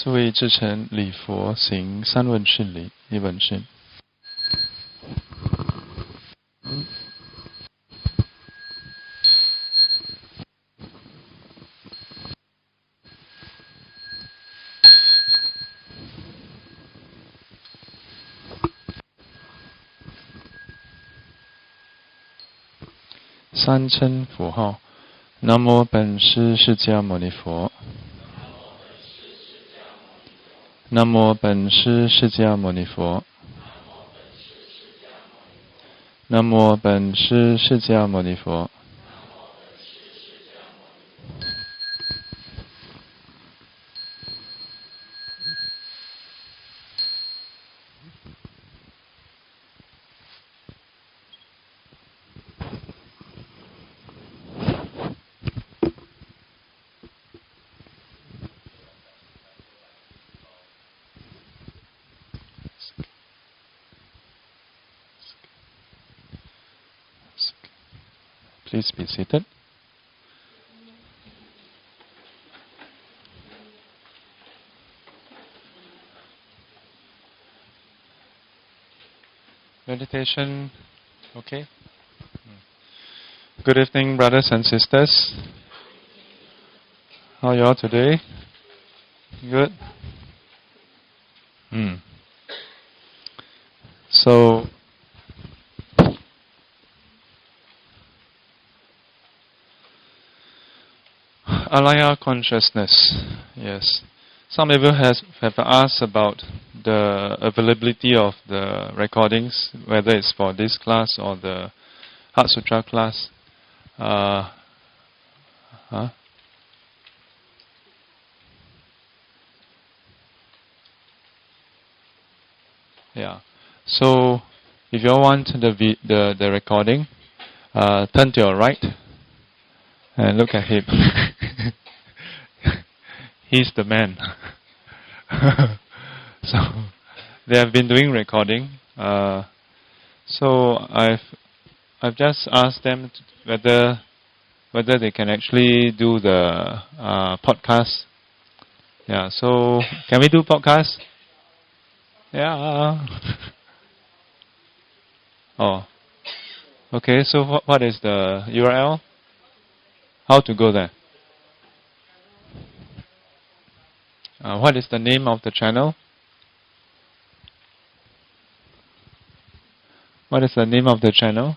诸位至诚礼佛行三问是礼，一问是。三称佛号：南无本师释迦牟尼佛。南无本师释迦牟尼佛。南无本师释迦牟尼佛。Please be seated. Meditation, okay? Good evening, brothers and sisters. How are you all today? Good? So, Alaya consciousness, yes. Some of you have asked about the availability of the recordings, whether it's for this class or the Heart Sutra class. Yeah. So, if you all want the recording, turn to your right and look at him. He's the man. So they have been doing recording. So I've just asked them whether they can actually do the podcast. Yeah. So can we do podcast? Yeah. Oh. Okay. So what is the URL? How to go there? What is the name of the channel? What is the name of the channel?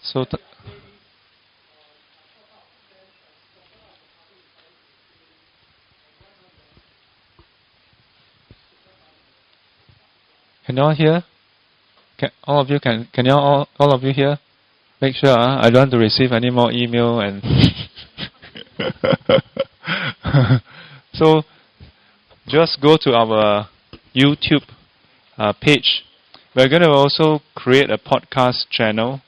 So can you all hear? Can all of you all of you hear? Make sure I don't want to receive any more email and so just go to our YouTube page. We're going to also create a podcast channel.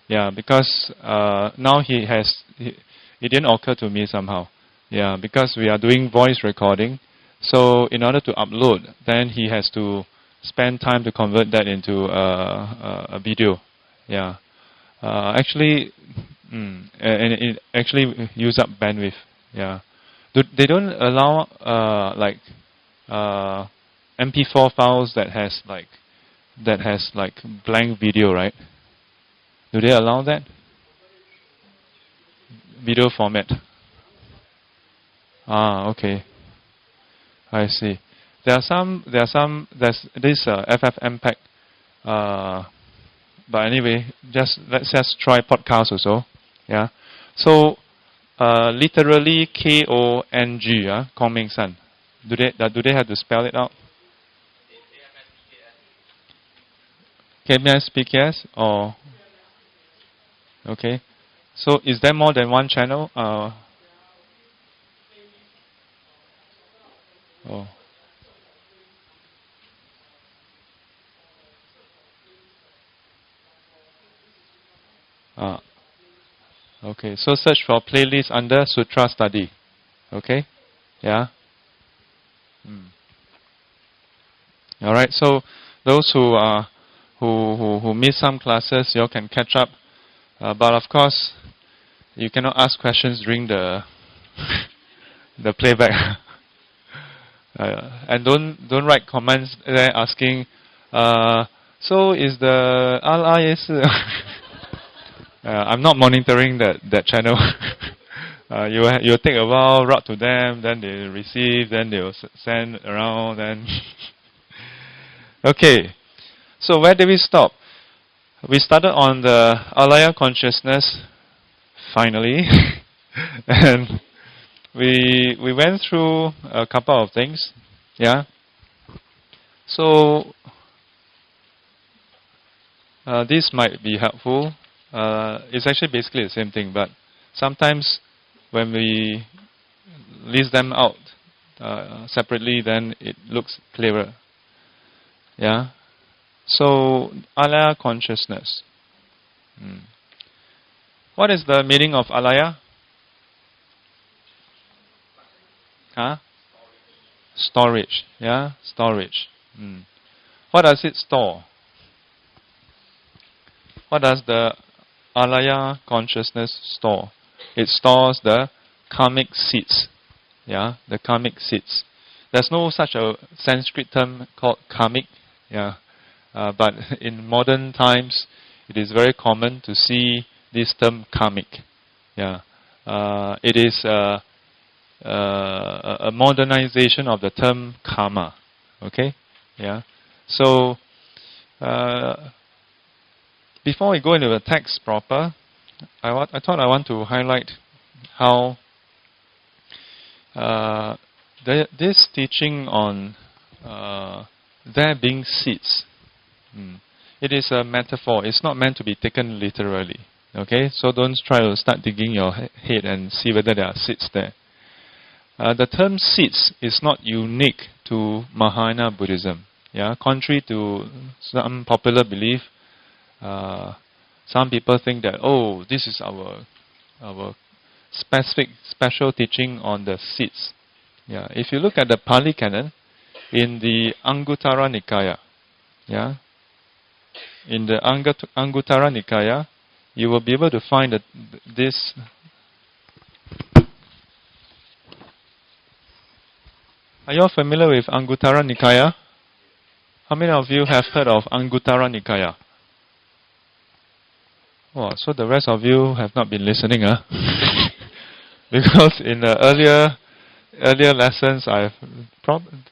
Yeah, because now it didn't occur to me somehow. Yeah, because we are doing voice recording. So in order to upload, then he has to spend time to convert that into a video. Yeah. And it actually use up bandwidth. Yeah. They don't allow MP4 files that has blank video, right? Do they allow that? Video format. Okay. I see. There's this FFmpeg. But anyway, let's just try podcast also. Yeah. So literally KONG, Kong San. Do they have to spell it out? KMS or okay. So is there more than one channel? Okay. So search for playlist under Sutra Study. Okay. Yeah. All right. So those who miss some classes, you all can catch up. But of course, you cannot ask questions during the the playback. And don't write comments there asking, so is the LIS? I'm not monitoring that channel. You'll take a while, route to them, then they receive, then they'll send around, then... Okay, so where did we stop? We started on the alaya consciousness, finally. And we went through a couple of things, yeah. So this might be helpful. It's actually basically the same thing, but sometimes when we list them out separately, then it looks clearer. Yeah. So alaya consciousness. What is the meaning of alaya? Huh? Storage. Yeah, storage. What does it store? What does the alaya consciousness store? It stores the karmic seeds. Yeah, the karmic seeds. There's no such a Sanskrit term called karmic. Yeah, but in modern times, it is very common to see this term karmic. Yeah, it is a modernization of the term karma. Okay, yeah. So before we go into the text proper, I thought I want to highlight how this teaching on there being seeds, it is a metaphor. It's not meant to be taken literally. Okay, so don't try to start digging your head and see whether there are seeds there. The term seeds is not unique to Mahayana Buddhism. Yeah, contrary to some popular belief, some people think that, oh, this is our special teaching on the seeds. Yeah, if you look at the Pali Canon in the Anguttara Nikaya, yeah, in the Anguttara Nikaya, you will be able to find this. Are you all familiar with Anguttara Nikaya? How many of you have heard of Anguttara Nikaya? Oh, so the rest of you have not been listening, huh? Because in the earlier lessons, I've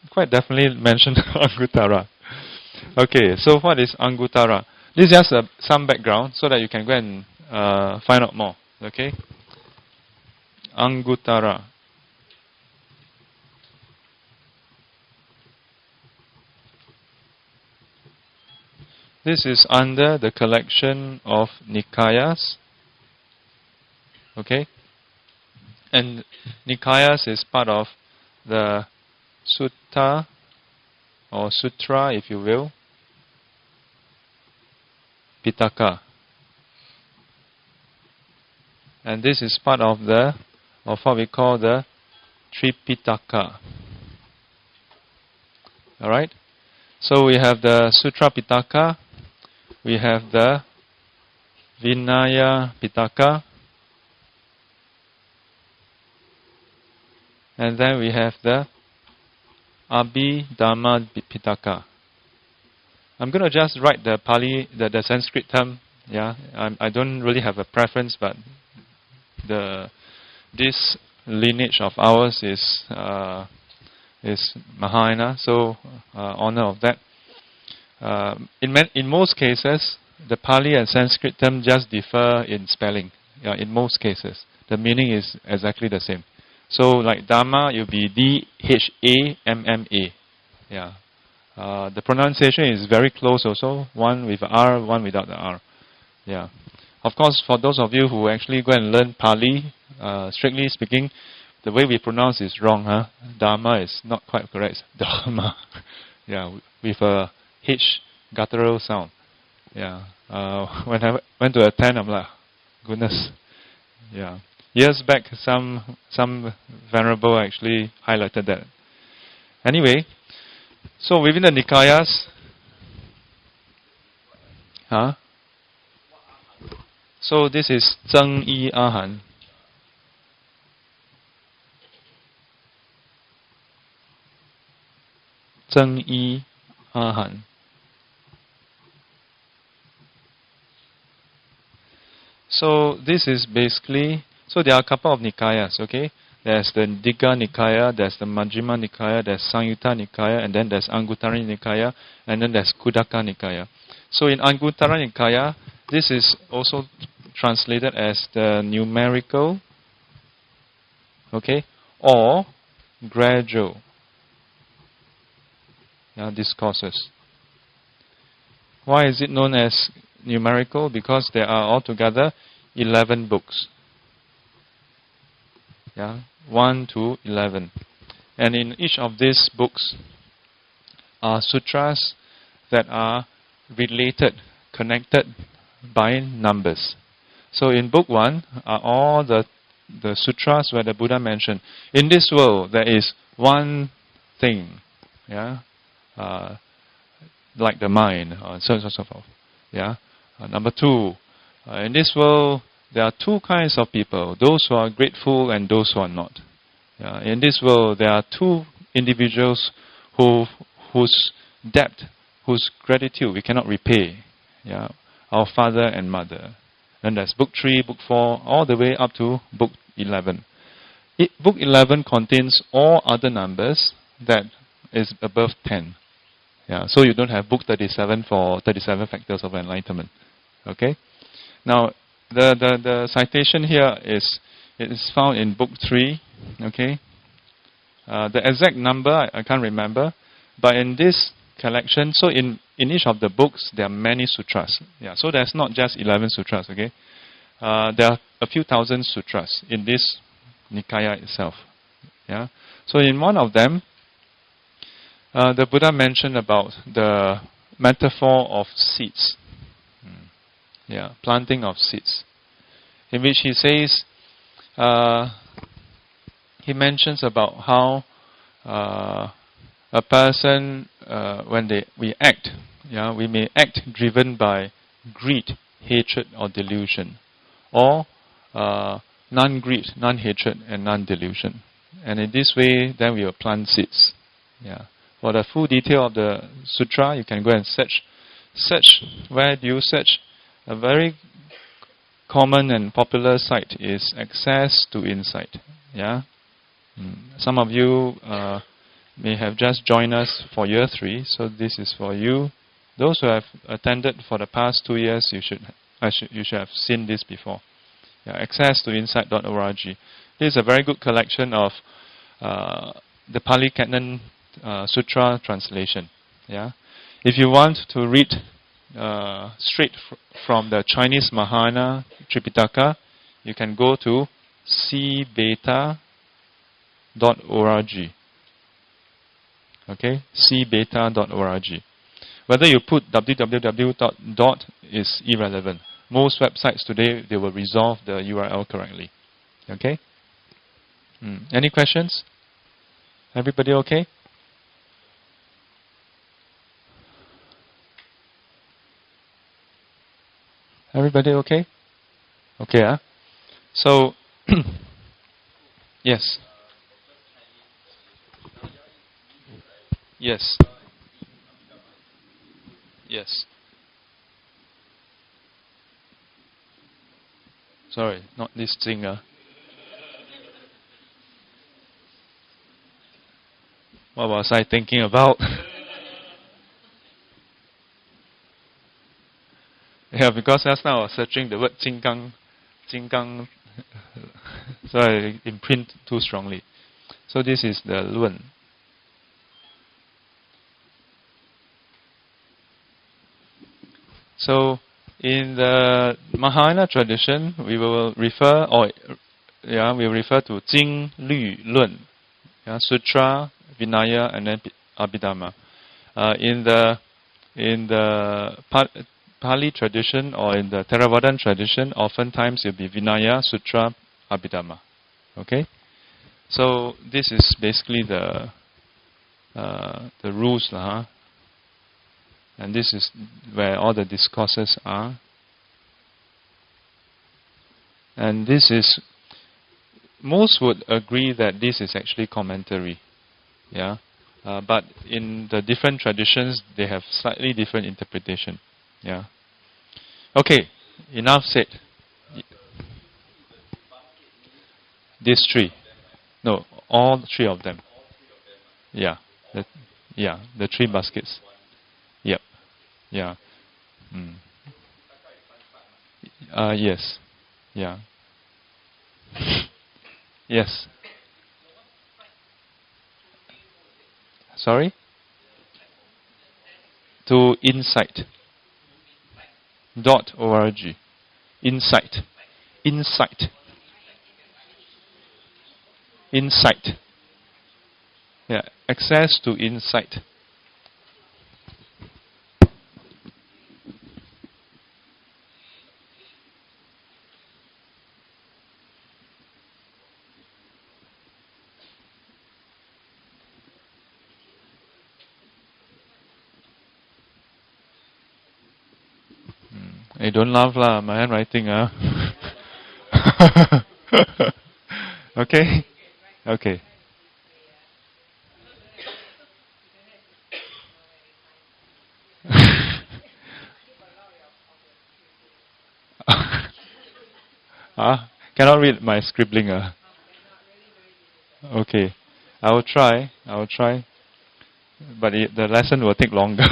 quite definitely mentioned Anguttara. Okay, so what is Anguttara? This is just some background so that you can go and find out more. Okay, Anguttara. This is under the collection of Nikayas. Okay? And Nikayas is part of the Sutta, or Sutra, if you will, Pitaka. And this is part of what we call the Tripitaka. Alright? So we have the Sutra Pitaka, we have the Vinaya Pitaka, and then we have the Abhidhamma Pitaka. I'm going to just write the Pali, the Sanskrit term. Yeah, I don't really have a preference, but this lineage of ours is Mahayana, so honor of that. In most cases, the Pali and Sanskrit term just differ in spelling. Yeah, in most cases, the meaning is exactly the same. So, like Dhamma, it will be D-H-A-M-M-A. Yeah, the pronunciation is very close also. One with R, one without the R. Yeah. Of course, for those of you who actually go and learn Pali, strictly speaking, the way we pronounce is wrong, huh? Dharma is not quite correct. Dharma. Yeah, with a H guttural sound. Yeah. When I went to attend, I'm like, goodness. Yeah. Years back, some Venerable actually highlighted that. Anyway, so within the Nikayas, huh? So this is Zheng Yi Ahan. Zheng Yi Ahan. So this is basically, so there are a couple of Nikayas, okay? There's the Digha Nikaya, there's the Majjhima Nikaya, there's Samyutta Nikaya, and then there's Anguttara Nikaya, and then there's Khuddaka Nikaya. So in Anguttara Nikaya, this is also translated as the numerical, okay, or gradual discourses. Why is it known as numerical? Because there are altogether 11 books. 1 to 11. And in each of these books are sutras that are related, connected by numbers. So in book 1 are all the sutras where the Buddha mentioned, in this world there is one thing, like the mind, so on and so forth. Number 2, in this world there are two kinds of people, those who are grateful and those who are not. In this world there are two individuals whose debt, whose gratitude we cannot repay. Our father and mother. And that's book 3, book 4, all the way up to book 11. Book 11 contains all other numbers that is above 10. So you don't have book 37 for 37 factors of enlightenment. Okay? Now, the citation here is found in book 3. Okay? The exact number I can't remember, but in this collection, so in each of the books there are many sutras. So there's not just 11 sutras. Okay? There are a few thousand sutras in this Nikaya itself. So in one of them, the Buddha mentioned about the metaphor of seeds. Planting of seeds. In which he says, he mentions about how a person, when we act, we may act driven by greed, hatred, or delusion, or non-greed, non-hatred, and non-delusion. And in this way, then we will plant seeds. For the full detail of the sutra, you can go and search. Where do you search? A very common and popular site is Access to Insight. Some of you may have just joined us for year 3, so this is for you. Those who have attended for the past 2 years, you should have seen this before. Access to Insight.org. This is a very good collection of the Pali Canon Sutra translation. If you want to read straight from the Chinese Mahayana Tripitaka, you can go to cbeta.org. Okay, cbeta.org. Whether you put www. Is irrelevant. Most websites today, they will resolve the URL correctly. Okay? Any questions? Everybody okay? Everybody okay? Okay, So, yes. Yes. Yes. Sorry, not this singer. What was I thinking about? Because last time I was searching the word Jinggang, so I imprint too strongly. So this is the Luan. So in the Mahayana tradition, we will refer to Jing, Lü, Lun, Sutra, Vinaya, and then Abhidhamma. In the Pali tradition or in the Theravadan tradition, oftentimes it will be Vinaya, Sutra, Abhidhamma. Okay, so this is basically the rules, and this is where all the discourses are. And this is, most would agree that this is actually commentary. But in the different traditions, they have slightly different interpretation. Yeah. Okay, enough said. These three. No, all three of them. Yeah. The three baskets. Yep. Yeah. Mm. Yes. Yeah. Yes. Sorry? To insight. .org. Insight. Insight. Insight. Yeah. Access to insight. Hey, don't laugh lah, my handwriting, Okay? Okay. Cannot read my scribbling, Okay. I will try. But the lesson will take longer.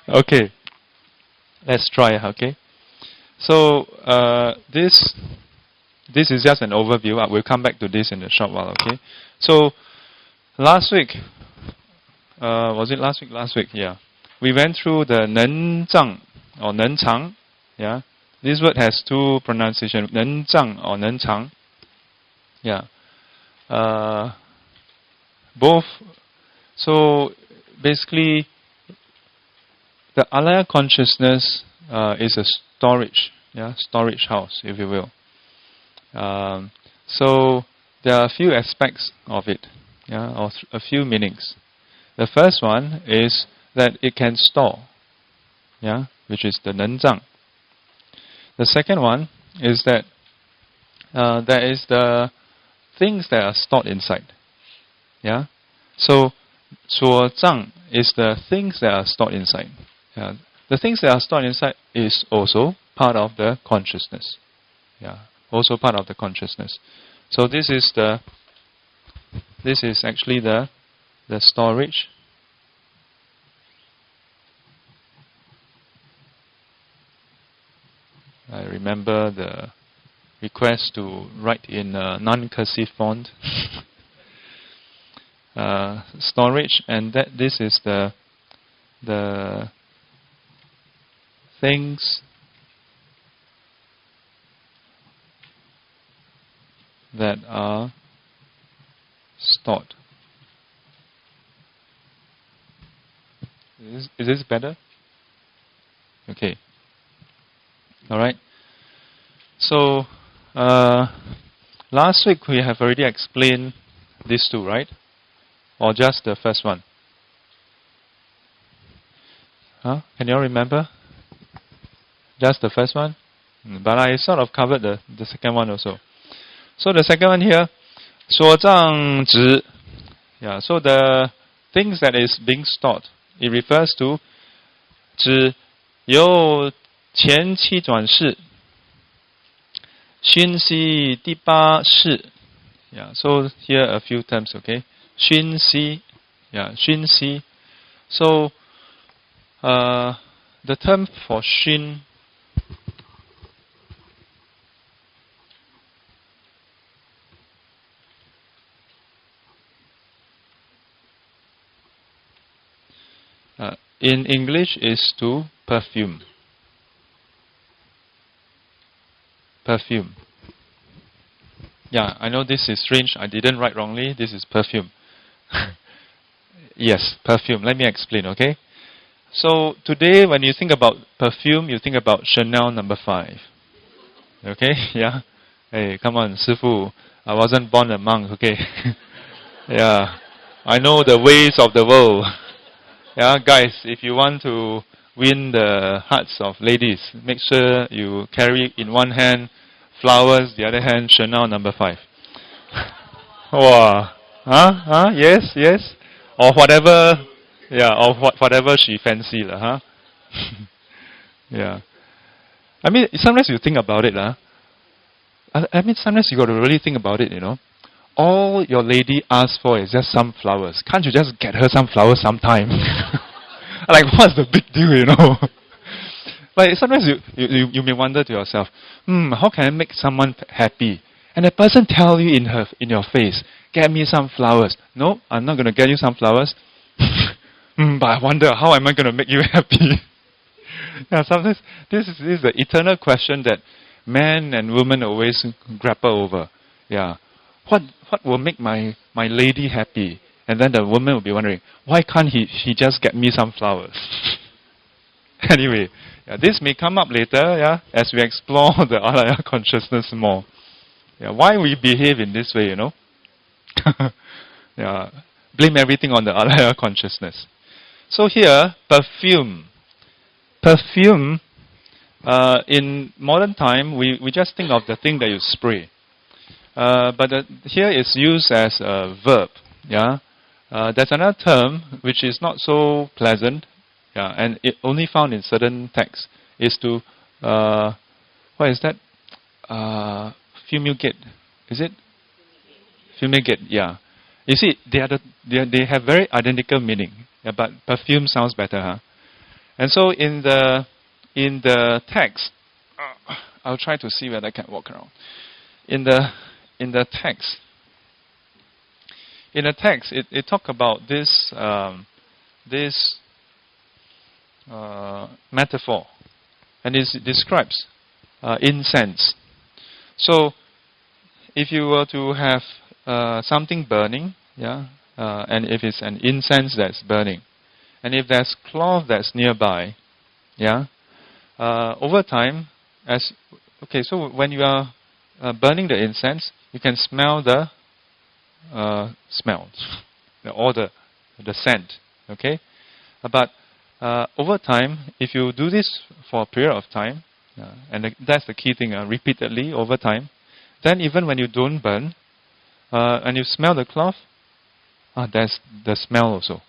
Okay. Let's try, okay? So, this is just an overview. We'll come back to this in a short while, okay? So, last week, was it last week? Last week, yeah. We went through the Nen Zhang or Nen Chang, yeah. This word has two pronunciations, Nen Zhang or Nen Chang. Yeah. Both. So, basically, the alaya consciousness is a storage house, if you will. So there are a few aspects of it, or a few meanings. The first one is that it can store, which is the Nenzang. The second one is that there is the things that are stored inside. So, 所藏 is the things that are stored inside. The things that are stored inside is also part of the consciousness. Also part of the consciousness. So this is actually the storage. I remember the request to write in non-cursive font. Storage, and that this is the things that are stored. Is this better? Okay. All right. So last week we have already explained these two, right? Or just the first one? Can you all remember? Just the first one? But I sort of covered the second one also. So the second one here, 所藏值. So the things that is being stored, it refers to 指由前七转世熏习第八世. So here a few terms, okay? 熏习,熏习. So the term for 熏in English is to perfume. Perfume. I know this is strange. I didn't write wrongly. This is perfume. Yes, perfume. Let me explain, okay? So today when you think about perfume, you think about Chanel number 5. Okay? Yeah? Hey, come on, Sifu. I wasn't born a monk, okay? I know the ways of the world. Guys, if you want to win the hearts of ladies, make sure you carry in one hand flowers, the other hand Chanel number 5. Wow. Yes, yes. Or whatever, yeah, or whatever she fancy, huh? Yeah. I mean, sometimes you think about it, I mean, sometimes you got to really think about it. All your lady asks for is just some flowers. Can't you just get her some flowers sometime? Like, what's the big deal? Like, sometimes you may wonder to yourself, how can I make someone happy? And the person tell you in your face, get me some flowers. No, I'm not going to get you some flowers. But I wonder, how am I going to make you happy? Yeah, sometimes this is the eternal question that men and women always grapple over. Yeah, what will make my lady happy? And then the woman will be wondering, why can't he just get me some flowers? Anyway, yeah, this may come up later, yeah, as we explore the alaya consciousness more. Yeah, why we behave in this way, Yeah, blame everything on the alaya consciousness. So here, perfume. Perfume, in modern time, we just think of the thing that you spray. But here it's used as a verb. Yeah, there's another term which is not so pleasant. Yeah, and it only found in certain texts. Is to what is that? Fumigate. Is it? Fumigate. Yeah. You see, they have very identical meaning. Yeah, but perfume sounds better, huh? And so in the text, I'll try to see whether I can walk around. In the text, it talk about this metaphor, and it describes incense. So, if you were to have something burning, yeah, and if it's an incense that's burning, and if there's cloth that's nearby, yeah, over time, so when you are burning the incense, you can smell the smell, or the scent, okay? But over time, if you do this for a period of time, and that's the key thing, repeatedly over time, then even when you don't burn, and you smell the cloth, there's the smell also.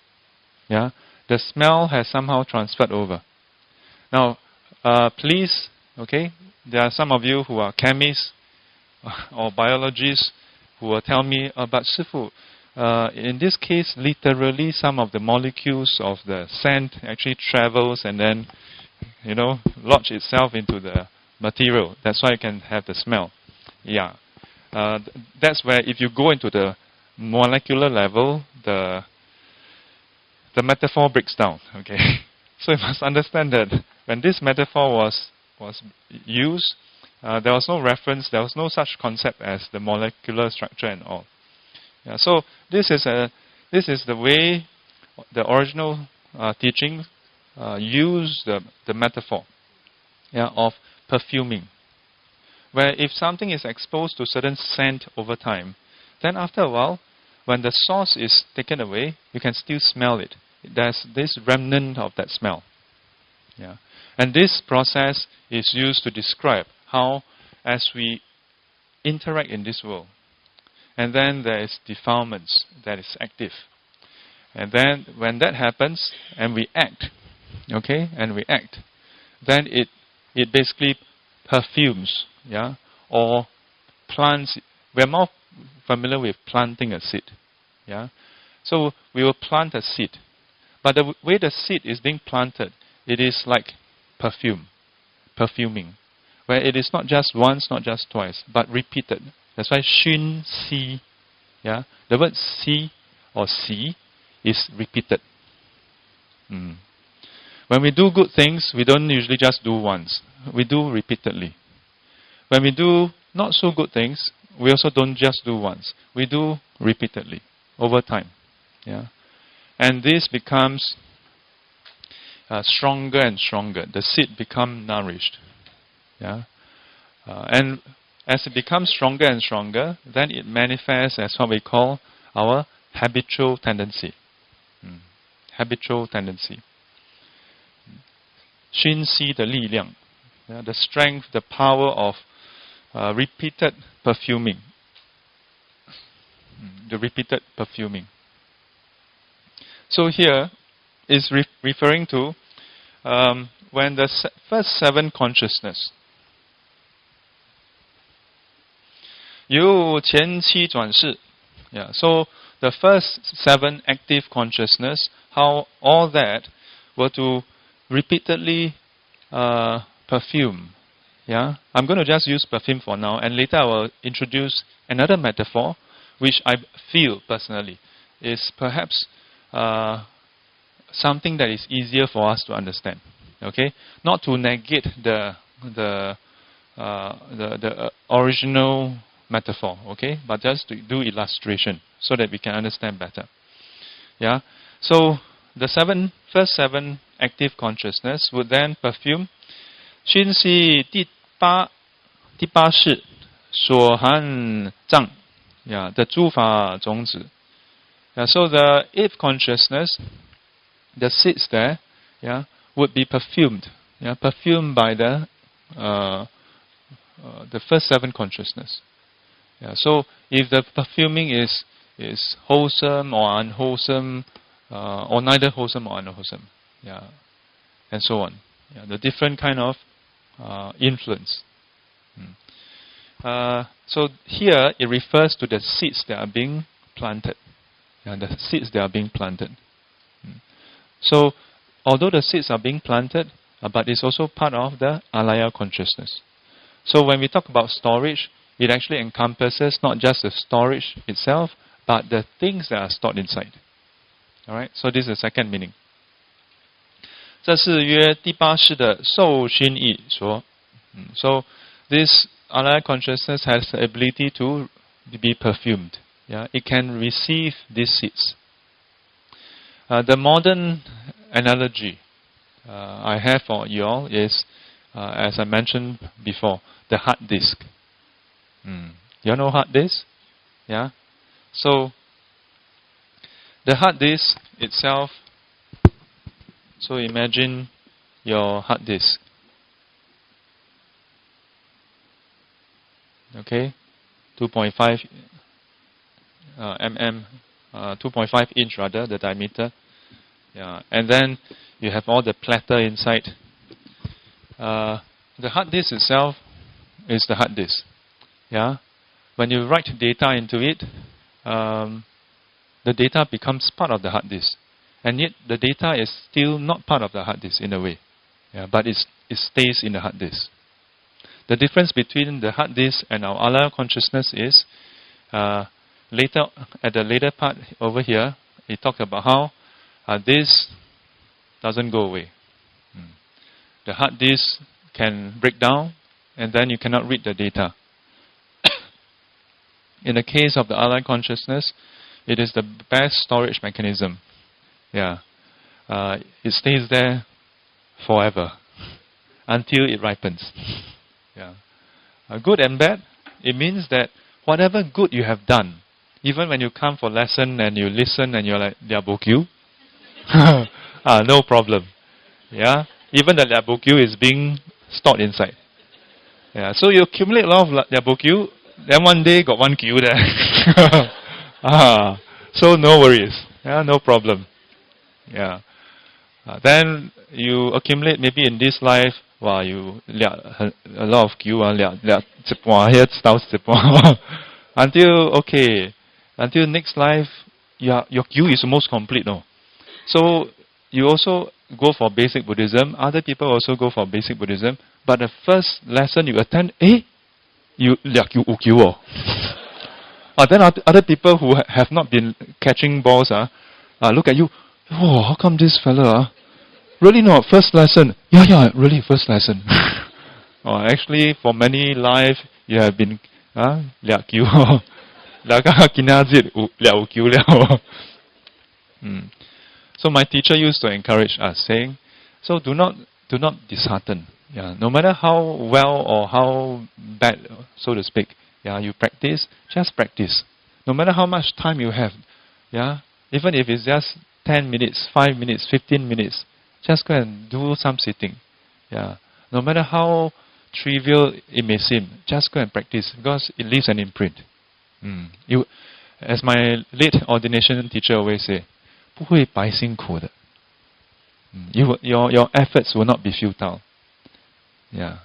Yeah, the smell has somehow transferred over. Now, please, okay, there are some of you who are chemists or biologists who will tell me, but Sifu, in this case, literally some of the molecules of the scent actually travels and then, lodge itself into the material. That's why you can have the smell. Yeah. That's where if you go into the molecular level, the metaphor breaks down. Okay. So you must understand that when this metaphor was used, there was no reference, there was no such concept as the molecular structure and all. Yeah, so this is the way the original teaching used the metaphor, of perfuming. Where if something is exposed to certain scent over time, then after a while, when the source is taken away, you can still smell it. There's this remnant of that smell. Yeah. And this process is used to describe how, as we interact in this world, and then there is defilements that is active. And then when that happens, and we act, then it basically perfumes, or plants. We're more familiar with planting a seed, So we will plant a seed, but the way the seed is being planted, it is like perfuming, where it is not just once, not just twice, but repeated. That's why Xun Si, the word Si or Si is repeated. When we do good things, we don't usually just do once. We do repeatedly. When we do not so good things, we also don't just do once. We do repeatedly, over time. And this becomes stronger and stronger. The seed becomes nourished. And as it becomes stronger and stronger, then it manifests as what we call our habitual tendency. Habitual tendency. 熏习的力量, the strength, the power of repeated perfuming. the repeated perfuming. So here is referring to when the first 7 consciousness, 由前期转世, yeah. So the first 7 active consciousness, how all that were to repeatedly perfume. Yeah, I'm going to just use perfume for now, and later I will introduce another metaphor, which I feel personally is perhaps something that is easier for us to understand. Okay, not to negate the original metaphor. Okay, but just to do illustration so that we can understand better. Yeah, so the first 7 active consciousness would then perfume 心系第八世所含藏 的诸法种子 so the 8th consciousness, the seeds there, would be perfumed, perfumed by the first 7 consciousness. So if the perfuming is wholesome or unwholesome, or neither wholesome or unwholesome, and so on, the different kind of influence. So here it refers to the seeds that are being planted. The seeds that are being planted. So although the seeds are being planted, but it's also part of the alaya consciousness. So when we talk about storage, it actually encompasses not just the storage itself, but the things that are stored inside. Alright, so this is the second meaning. 这是约第八世的受心意说. So this alaya consciousness has the ability to be perfumed. It can receive these seeds. The modern analogy I have for you all is, as I mentioned before, the hard disk. You know hard disk? Yeah. So the hard disk itself. So imagine your hard disk. Okay, 2.5 mm, 2.5 inch rather, the diameter. And then you have all the platter inside. The hard disk itself is the hard disk. When you write data into it, the data becomes part of the hard disk. And yet the data is still not part of the hard disk in a way. But it stays in the hard disk. The difference between the hard disk and our alaya consciousness is, later at the later part over here, it talks about how this doesn't go away. The hard disk can break down, and then you cannot read the data. In the case of the alaya consciousness, it is the best storage mechanism. It stays there forever until it ripens. Good and bad, it means that whatever good you have done, even when you come for lesson and you listen and you're like, Liabokyu, no problem. Even the Liabokyu is being stored inside. So you accumulate a lot of Liabokyu, then one day got 1 kyu there. So no worries, no problem. Then you accumulate maybe in this life, you a lot of kyu, until next life, your kyu is almost complete. No? So you also go for basic Buddhism. Other people also go for basic Buddhism. But the first lesson you attend, you kyu. Then other people who have not been catching balls, look at you. Oh, how come this fella? Really not first lesson. Really first lesson. Actually, for many life you have been So my teacher used to encourage us, saying, so do not dishearten. No matter how well or how bad, so to speak, you practice, just practice. No matter how much time you have, even if it's just 10 minutes, 5 minutes, 15 minutes, just go and do some sitting. No matter how trivial it may seem, just go and practice because it leaves an imprint. As my late ordination teacher always say, 不会白辛苦的. Your efforts will not be futile. Yeah.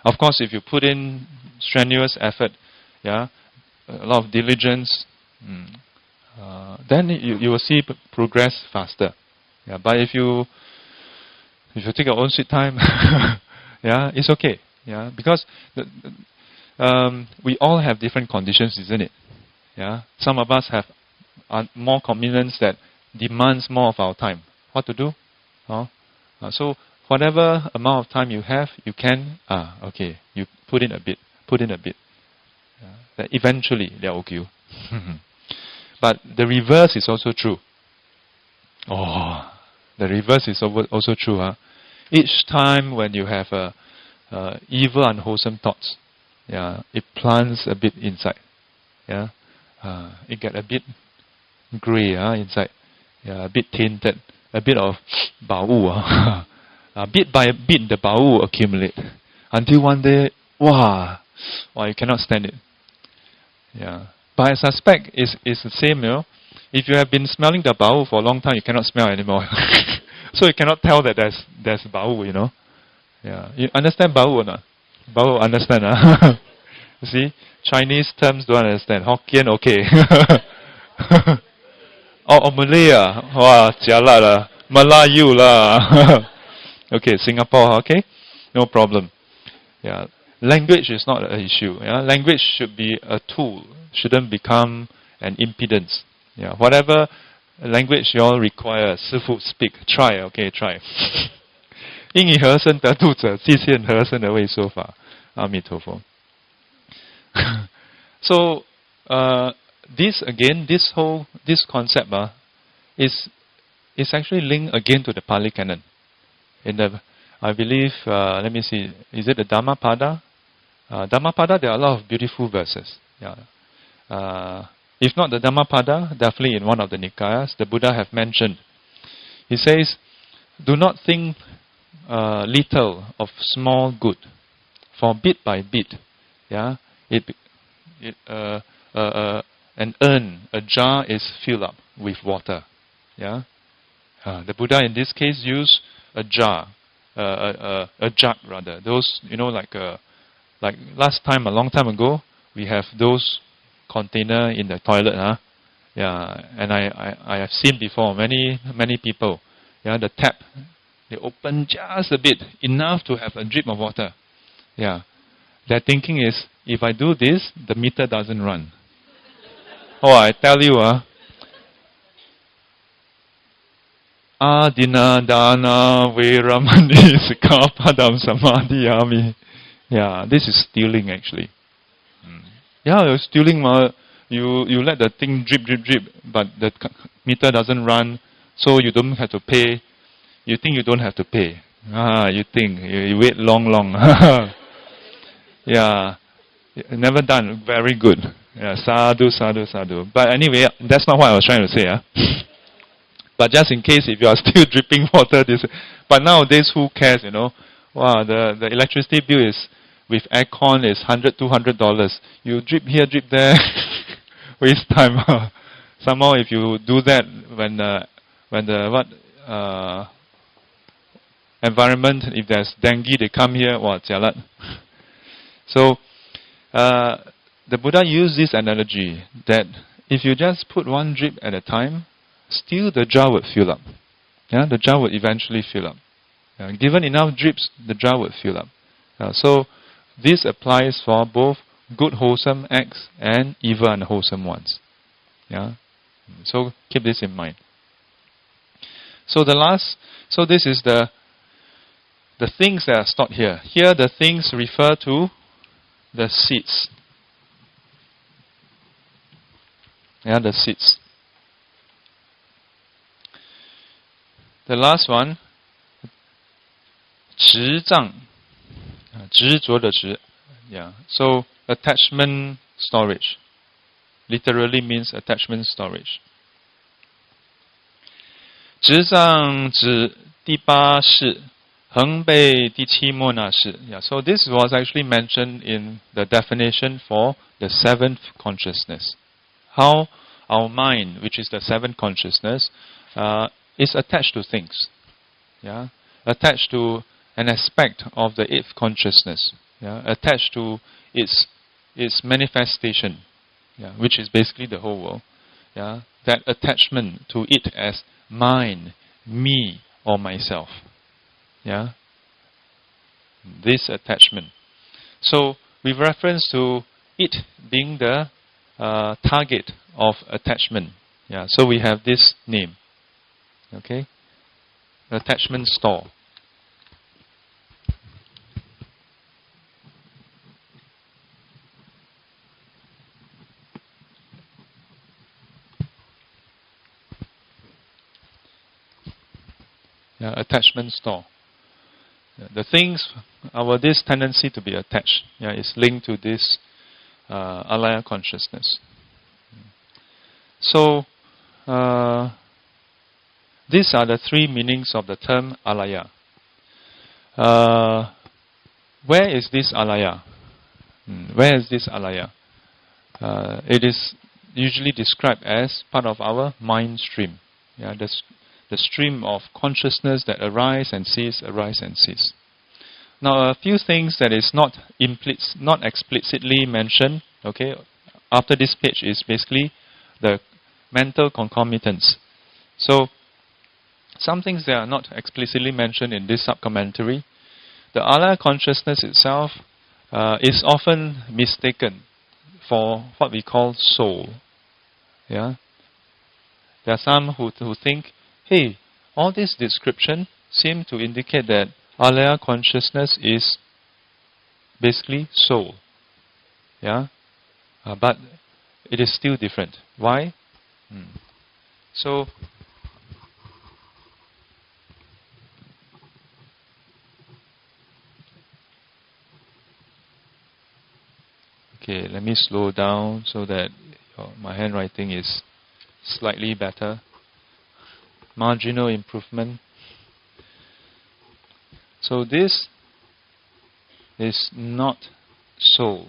Of course, if you put in strenuous effort, yeah, a lot of diligence, then you will see progress faster. Yeah. But if you take your own sweet time, yeah, it's okay. Yeah, because we all have different conditions, isn't it? Yeah. Some of us have more commitments that demands more of our time. What to do? So whatever amount of time you have, you can, okay, you put in a bit. That eventually they'll okay you. But the reverse is also true. The reverse is also true. Each time when you have evil, unwholesome thoughts, yeah, it plants a bit inside. Yeah, it get a bit grey inside. Yeah, a bit tainted. A bit of 宝物. Bit by bit, the 宝物 accumulate until one day, you cannot stand it. Yeah, but I suspect it's the same. If you have been smelling the 宝物 for a long time, you cannot smell anymore. So you cannot tell that there's 宝物. Yeah, you understand 宝物 or not? 宝物 understand? You see, Chinese terms don't understand. Hokkien okay. Malay jialat lah. Malayu lah. Okay, Singapore, okay? No problem. Yeah. Language is not an issue. Yeah? Language should be a tool, shouldn't become an impedance. Yeah. Whatever language you all require, 师父 speak, try, okay, try. 应以和声得度者，即现和声而为说法。阿弥陀佛。So, this concept is actually linked again to the Pali Canon. I believe, let me see, is it the Dhammapada? Dhammapada, there are a lot of beautiful verses. Yeah. If not the Dhammapada, definitely in one of the Nikayas, the Buddha have mentioned. He says, do not think little of small good, for bit by bit, yeah, an urn, a jar is filled up with water. Yeah, the Buddha in this case used a jar, a jug rather. Those, like last time, a long time ago, we have those container in the toilet, Yeah, and I have seen before many people. Yeah, the tap they open just a bit, enough to have a drip of water. Yeah, their thinking is, if I do this, the meter doesn't run. I tell you, Adina Dana Veramani Sikapadam Samadhiyami. Yeah, this is stealing actually. Yeah, you're stealing. You let the thing drip, but the meter doesn't run, so you don't have to pay. You think you don't have to pay. You think. You wait long. Yeah, never done. Very good. Yeah, sadhu. But anyway, that's not what I was trying to say. But just in case, if you are still dripping water, but nowadays, who cares? The electricity bill is with aircon is $100-$200. You drip here, drip there, waste time. Somehow, if you do that when the environment, if there's dengue, they come here. Jialat. So, the Buddha used this analogy that if you just put one drip at a time, still the jar would fill up. Yeah, the jar would eventually fill up. Given enough drips, the jar would fill up. So this applies for both good wholesome acts and evil unwholesome ones. Yeah. So keep this in mind. So this is the things that are stored here. Here the things refer to the seeds. Yeah, the seeds. The last one, 执障, 执着的执. Yeah. So attachment storage. Literally means attachment storage. 执障指第八识, 恒被第七莫那识. Yeah. So this was actually mentioned in the definition for the seventh consciousness. How our mind, which is the seventh consciousness, is attached to things. Yeah, attached to an aspect of the eighth consciousness. Yeah, attached to its manifestation. Yeah, which is basically the whole world. Yeah, that attachment to it as mine, me, or myself. Yeah, this attachment. So, with reference to it being the target of attachment, yeah. So we have this name. Okay, attachment store. Yeah, attachment store. Yeah, the things, this tendency to be attached, yeah, is linked to this alaya consciousness. So, these are the three meanings of the term alaya. Where is this alaya? Where is this alaya? It is usually described as part of our mind stream. Yeah, the stream of consciousness that arise and cease, arise and cease. Now, a few things that is not explicitly mentioned, okay, after this page is basically the mental concomitants. So, some things that are not explicitly mentioned in this sub-commentary. The alaya consciousness itself is often mistaken for what we call soul. Yeah, there are some who think, hey, all this description seem to indicate that alaya consciousness is basically soul. Yeah, but it is still different. Why? So, okay, let me slow down so that my handwriting is slightly better. Marginal improvement. So this is not soul.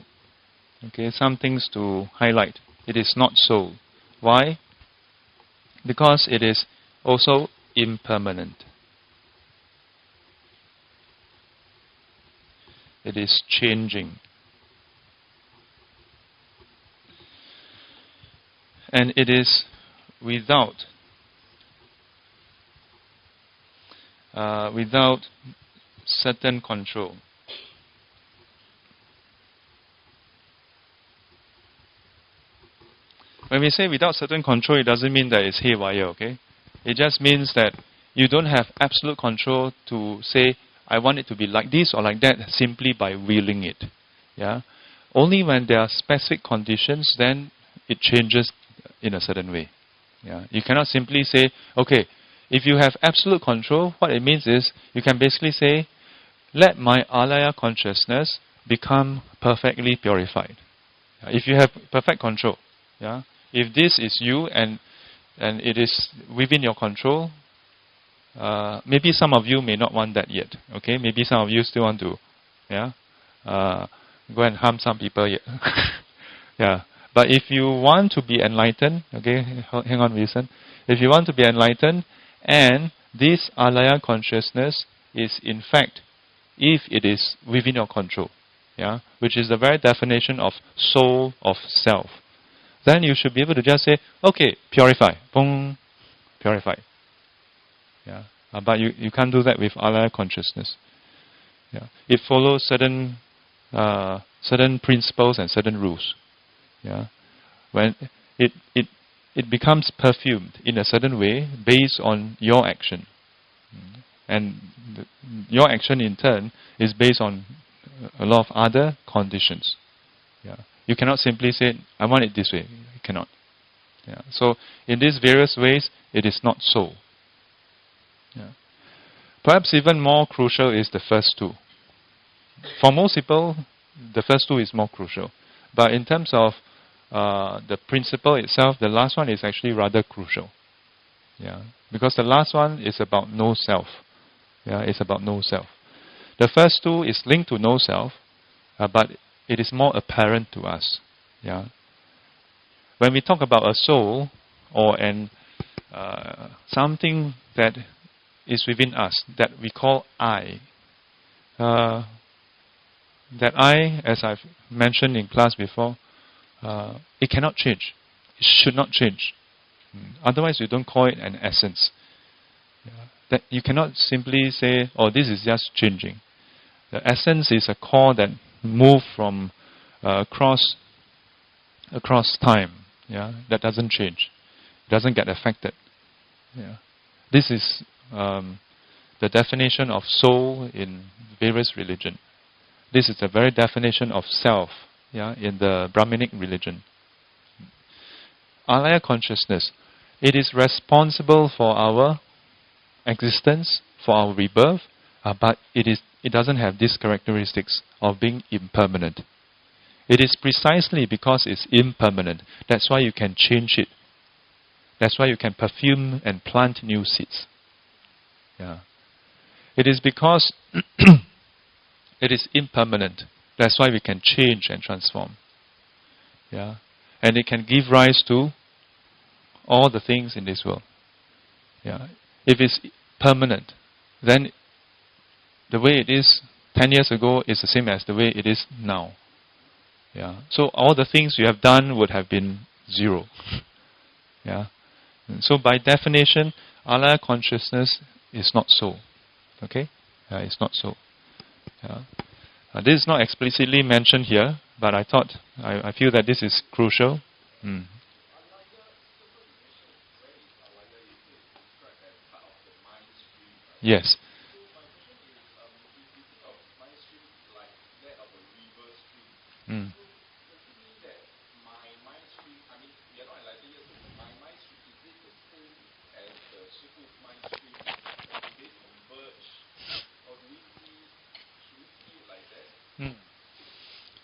Okay, some things to highlight. It is not soul. Why? Because it is also impermanent. It is changing. And it is without certain control. When we say without certain control, it doesn't mean that it's haywire, okay? It just means that you don't have absolute control to say, I want it to be like this or like that, simply by willing it. Yeah? Only when there are specific conditions, then it changes in a certain way. Yeah? You cannot simply say, okay, if you have absolute control, what it means is, you can basically say, let my alaya consciousness become perfectly purified. If you have perfect control, yeah, if this is you and it is within your control, maybe some of you may not want that yet. Okay, maybe some of you still want to, go and harm some people yet. Yeah, but if you want to be enlightened, okay, hang on, listen. If you want to be enlightened, and this alaya consciousness is in fact, if it is within your control, yeah, which is the very definition of soul of self, then you should be able to just say, okay, purify, boom, purify. Yeah, but you can't do that with alaya consciousness. Yeah, it follows certain principles and certain rules. Yeah, when it becomes perfumed in a certain way based on your action, and your action in turn is based on a lot of other conditions. Yeah. You cannot simply say, I want it this way. You cannot. Yeah. So, in these various ways, it is not so. Yeah. Perhaps even more crucial is the first two. For most people, the first two is more crucial. But in terms of the principle itself, the last one is actually rather crucial. Yeah. Because the last one is about no self. Yeah, it's about no self. The first two is linked to no self, but it is more apparent to us. Yeah. when we talk about a soul or something that is within us that we call I, that I, as I've mentioned in class before, it cannot change. It should not change. Otherwise, you don't call it an essence. That you cannot simply say, "Oh, this is just changing." The essence is a core that moves from across time. That doesn't change. It doesn't get affected. This is the definition of soul in various religions. This is the very definition of self. In the Brahminic religion. Alaya consciousness, it is responsible for our existence, for our rebirth, but it doesn't have these characteristics of being impermanent. It is precisely because it's impermanent. That's why you can change it. That's why you can perfume and plant new seeds. It is because it is impermanent. That's why we can change and transform. And it can give rise to all the things in this world. If it's permanent, then the way it is 10 years ago is the same as the way it is now. So all the things you have done would have been zero. So by definition, alaya consciousness is not so. It's not so. This is not explicitly mentioned here, but I feel that this is crucial. Yes.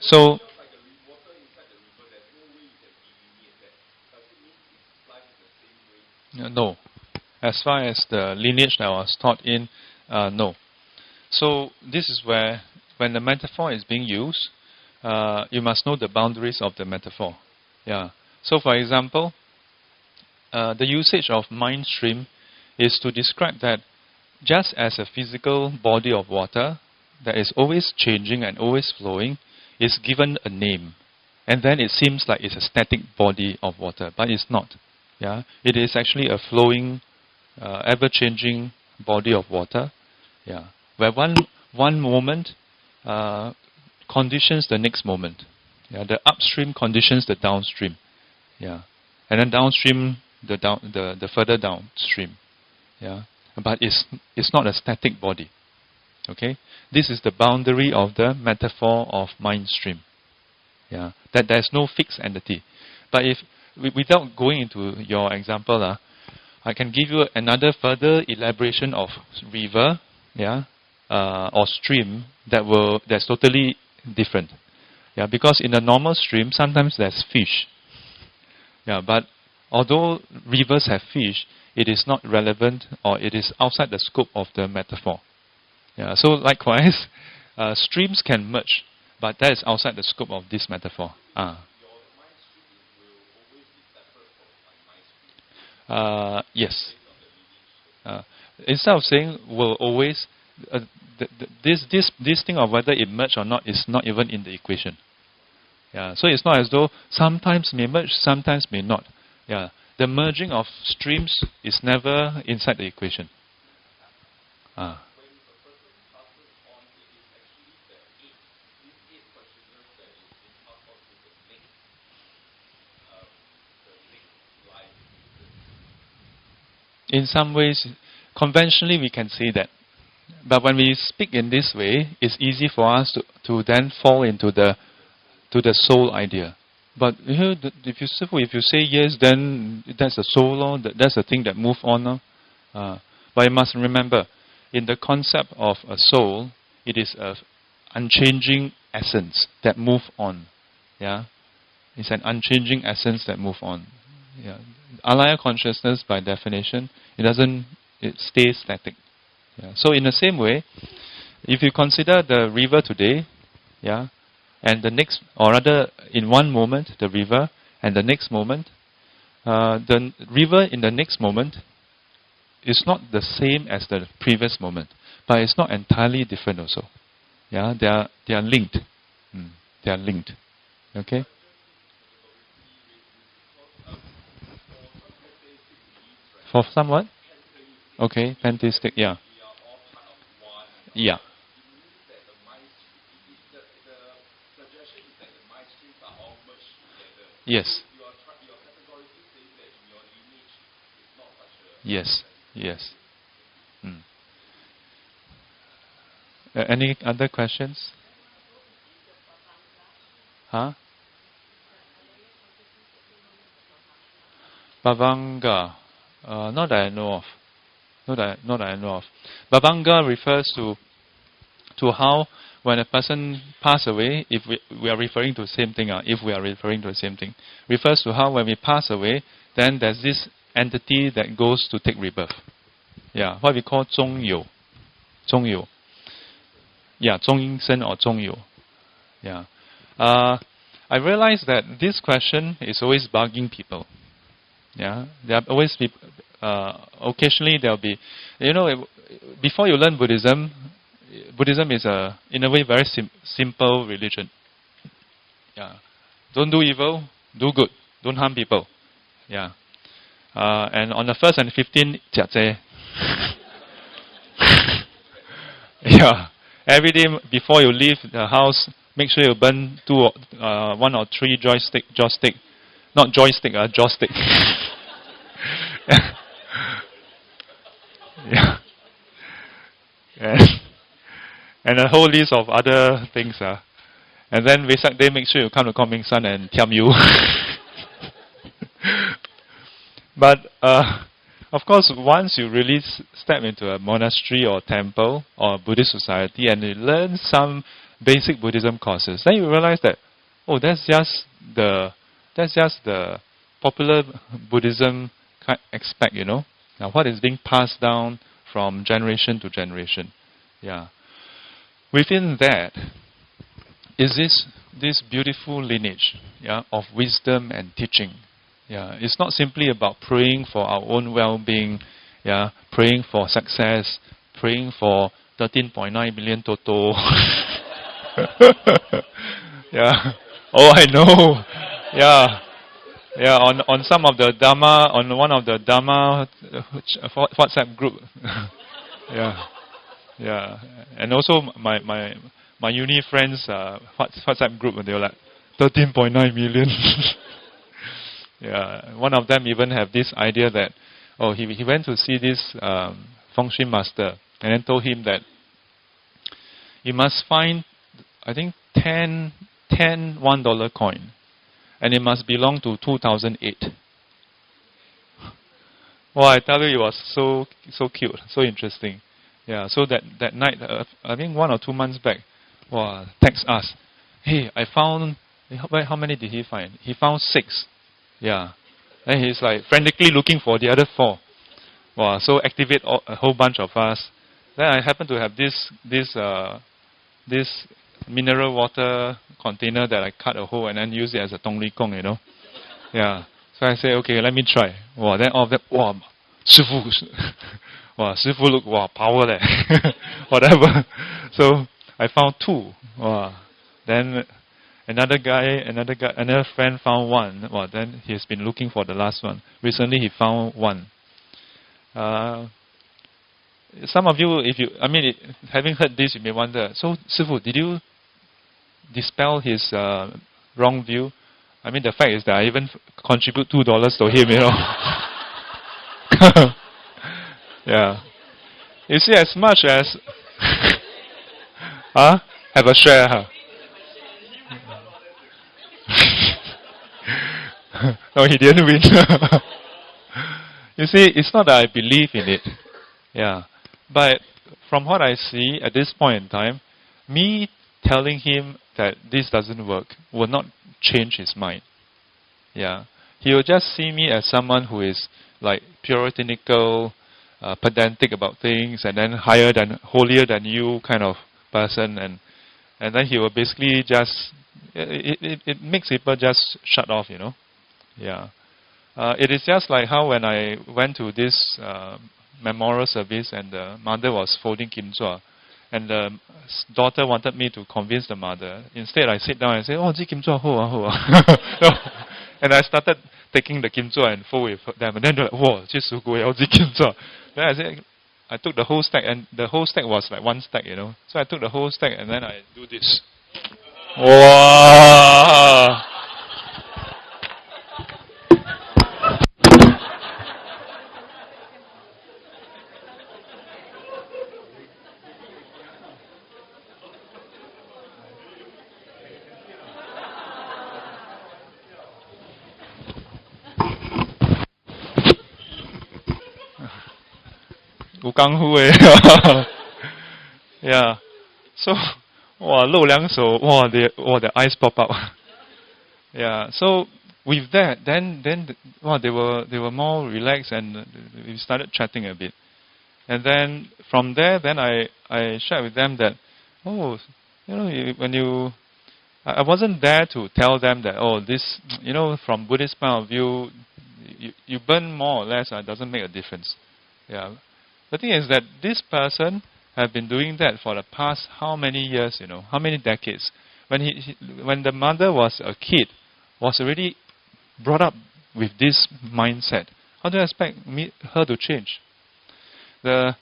So, no. As far as the lineage that I was taught in, no. So, this is where, when the metaphor is being used, you must know the boundaries of the metaphor. So, for example, the usage of mind stream is to describe that just as a physical body of water that is always changing and always flowing, is given a name, and then it seems like it's a static body of water, but it's not. It is actually a flowing, ever-changing body of water. Where one moment conditions the next moment. The upstream conditions the downstream. And then downstream the further downstream. But it's not a static body. This is the boundary of the metaphor of mind stream. That there's no fixed entity. But if without going into your example, I can give you another further elaboration of river, or stream that's totally different. Because in a normal stream, sometimes there's fish. But although rivers have fish, it is not relevant, or it is outside the scope of the metaphor. So likewise, streams can merge, but that is outside the scope of this metaphor. Yes. Instead of saying will always, this thing of whether it merge or not is not even in the equation. So it's not as though sometimes may merge, sometimes may not. The merging of streams is never inside the equation. In some ways, conventionally we can say that. But when we speak in this way, it's easy for us to then fall into the soul idea. But if you say yes, then that's the soul, that's the thing that moves on. But you must remember, in the concept of a soul, it is an unchanging essence that moves on. It's an unchanging essence that moves on. Alaya consciousness, by definition, it stays static. So in the same way, if you consider the river today, and the next, or rather in one moment, the river, and the next moment, the river in the next moment is not the same as the previous moment, but it's not entirely different also. Yeah, they are linked. They are linked. Okay. For some what? Okay, pantheistic. Yeah. Yeah. Yes. Yes. Yes. Any other questions? Huh? Bhavanga. Not that I know of. Not that I know of. Bhavanga refers to how when a person pass away, if we are referring to the same thing, if we are referring to the same thing, refers to how when we pass away, then there's this entity that goes to take rebirth. Yeah, what we call 中有. 中有. Yeah, 中阴身 or 中有. Yeah. I realize that this question is always bugging people. Yeah, there are always occasionally there will be, before you learn Buddhism, Buddhism is in a way very simple religion. Yeah, don't do evil, do good, don't harm people. Yeah, and on the 1st and 15th, 假借. Yeah, every day before you leave the house, make sure you burn 1 or 3 joystick, not joystick, joystick. Yeah, and a whole list of other things. And then Vesak Day, make sure you come to Coming Sun and Tiam Yu. But of course, once you really step into a monastery or temple or Buddhist society and you learn some basic Buddhism courses, then you realize that, oh, that's just the popular Buddhism aspect, Now, what is being passed down from generation to generation? Yeah. Within that is this beautiful lineage, of wisdom and teaching. Yeah, it's not simply about praying for our own well-being, praying for success, praying for 13.9 million Toto. Yeah. Oh, I know. Yeah. Yeah, on some of the Dhamma, on one of the Dhamma WhatsApp group. Yeah. And also my uni friends WhatsApp group, they were like 13.9 million. Yeah, one of them even have this idea that, he went to see this feng shui master and then told him that you must find, I think, 10 $1 coin, and it must belong to 2008. Well, I tell you, it was so cute, so interesting. Yeah, so that night, I think 1 or 2 months back, text us, hey, I found, how many did he find? He found 6. Yeah. And he's like frantically looking for the other 4. Wow, so activate a whole bunch of us. Then I happen to have this mineral water container that I cut a hole and then use it as a tongli kong, Yeah. So I say, okay, let me try. Wow, then all of them, Shifu, Shifu look, power there. Whatever. So I found 2. Then another friend found 1. Then he's been looking for the last one. Recently he found 1. Some of you, having heard this, you may wonder, so Sifu, did you dispel his wrong view? The fact is that I even contribute $2 to him, Yeah. You see, as much as have a share, No, he didn't win. You see, it's not that I believe in it. Yeah. But from what I see at this point in time, me telling him that this doesn't work will not change his mind. Yeah. He will just see me as someone who is like puritanical, pedantic about things, and then holier than you kind of person, and then he will basically just it makes people just shut off, Yeah. It is just like how when I went to this memorial service and the mother was folding kimchua, and the daughter wanted me to convince the mother. Instead, I sit down and say, "Oh, this kimchua ho ah ho ah," and I started taking the kimchua and fold with them. And then they're like, "Whoa, this is good, this kimchua." Then I said, I took the whole stack, and the whole stack was like one stack, So I took the whole stack, and then I do this. Wow! 好功夫诶 Yeah. So, 哇，露两手，哇，the eyes pop up. Yeah. So with that, then wow, they were more relaxed and we started chatting a bit. And then from there, then I shared with them that, oh, when you I wasn't there to tell them that, oh, this, from Buddhist point of view, you burn more or less, doesn't make a difference. Yeah. The thing is that this person have been doing that for the past how many years, how many decades. When the mother was a kid, was already brought up with this mindset. How do you expect her to change? The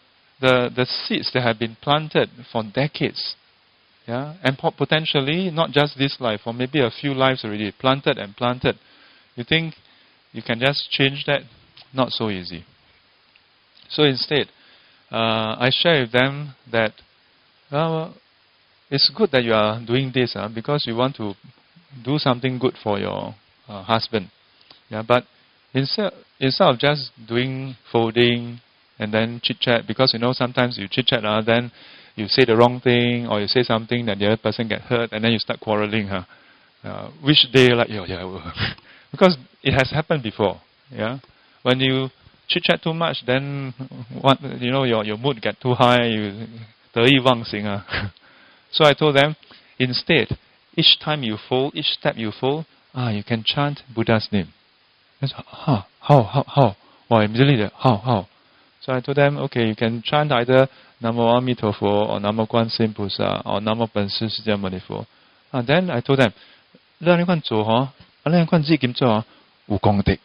seeds that have been planted for decades, yeah, and potentially not just this life, or maybe a few lives already planted and planted. You think you can just change that? Not so easy. So instead, I share with them that it's good that you are doing this because you want to do something good for your husband. Yeah, but instead of just doing folding and then chit-chat, because sometimes you chit-chat, then you say the wrong thing or you say something that the other person get hurt and then you start quarreling. Which they like, yeah. Because it has happened before. Yeah, when you chit-chat too much, then your mood get too high, you 得意忘形. So I told them, instead, each time you fold, each step you fold, you can chant Buddha's name. I said, how? Well, immediately, how? So I told them, okay, you can chant either Namo Amitofo or Namo Guan Sim Pusa or Namo本师释迦牟尼佛. And then I told them, 让你看做让你看自己咁做有功德.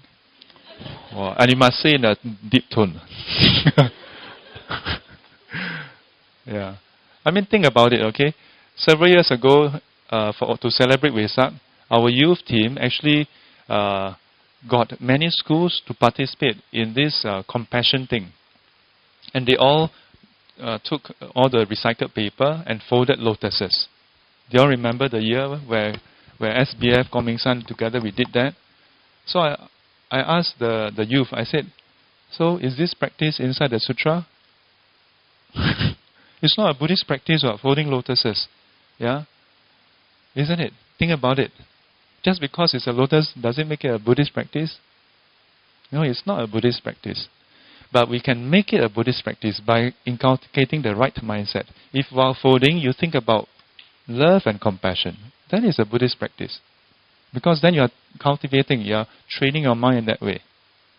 And you must say in a deep tone. Yeah. I mean, think about it, okay? Several years ago, to celebrate Vesak, our youth team actually got many schools to participate in this compassion thing. And they all took all the recycled paper and folded lotuses. Do you all remember the year where SBF, Kwang Ming San, together we did that? So I asked the youth, I said, so is this practice inside the sutra? It's not a Buddhist practice of folding lotuses. Yeah? Isn't it? Think about it. Just because it's a lotus, does it make it a Buddhist practice? No, it's not a Buddhist practice. But we can make it a Buddhist practice by inculcating the right mindset. If while folding you think about love and compassion, then it's a Buddhist practice. Because then you are cultivating, you are training your mind in that way.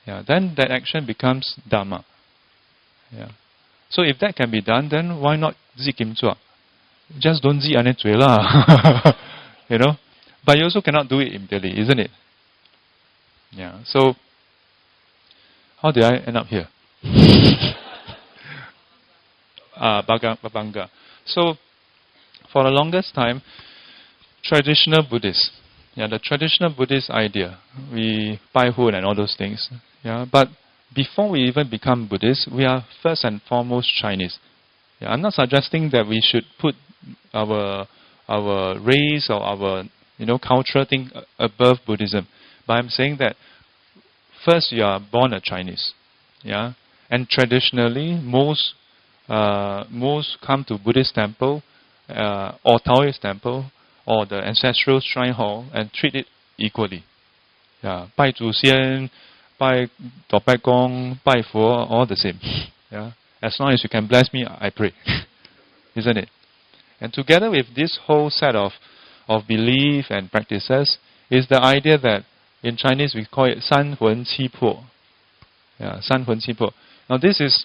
Yeah, then that action becomes Dharma. Yeah. So if that can be done, then why not zi kim chua? Just don't zi ane zui lah. But you also cannot do it immediately, isn't it? Yeah. So how did I end up here? Babanga. So for the longest time, traditional Buddhists, the traditional Buddhist idea, we bai hun and all those things. Yeah, but before we even become Buddhists, we are first and foremost Chinese. Yeah, I'm not suggesting that we should put our race or our cultural thing above Buddhism, but I'm saying that first you are born a Chinese, yeah, and traditionally most come to Buddhist temple or Taoist temple or the ancestral shrine hall and treat it equally. Yeah, 拜祖先, 拜斗拜公, 拜佛, all the same. Yeah, as long as you can bless me, I pray. Isn't it? And together with this whole set of belief and practices is the idea that In Chinese, we call it 三魂七魄. Yeah, 三魂七魄. Now this is,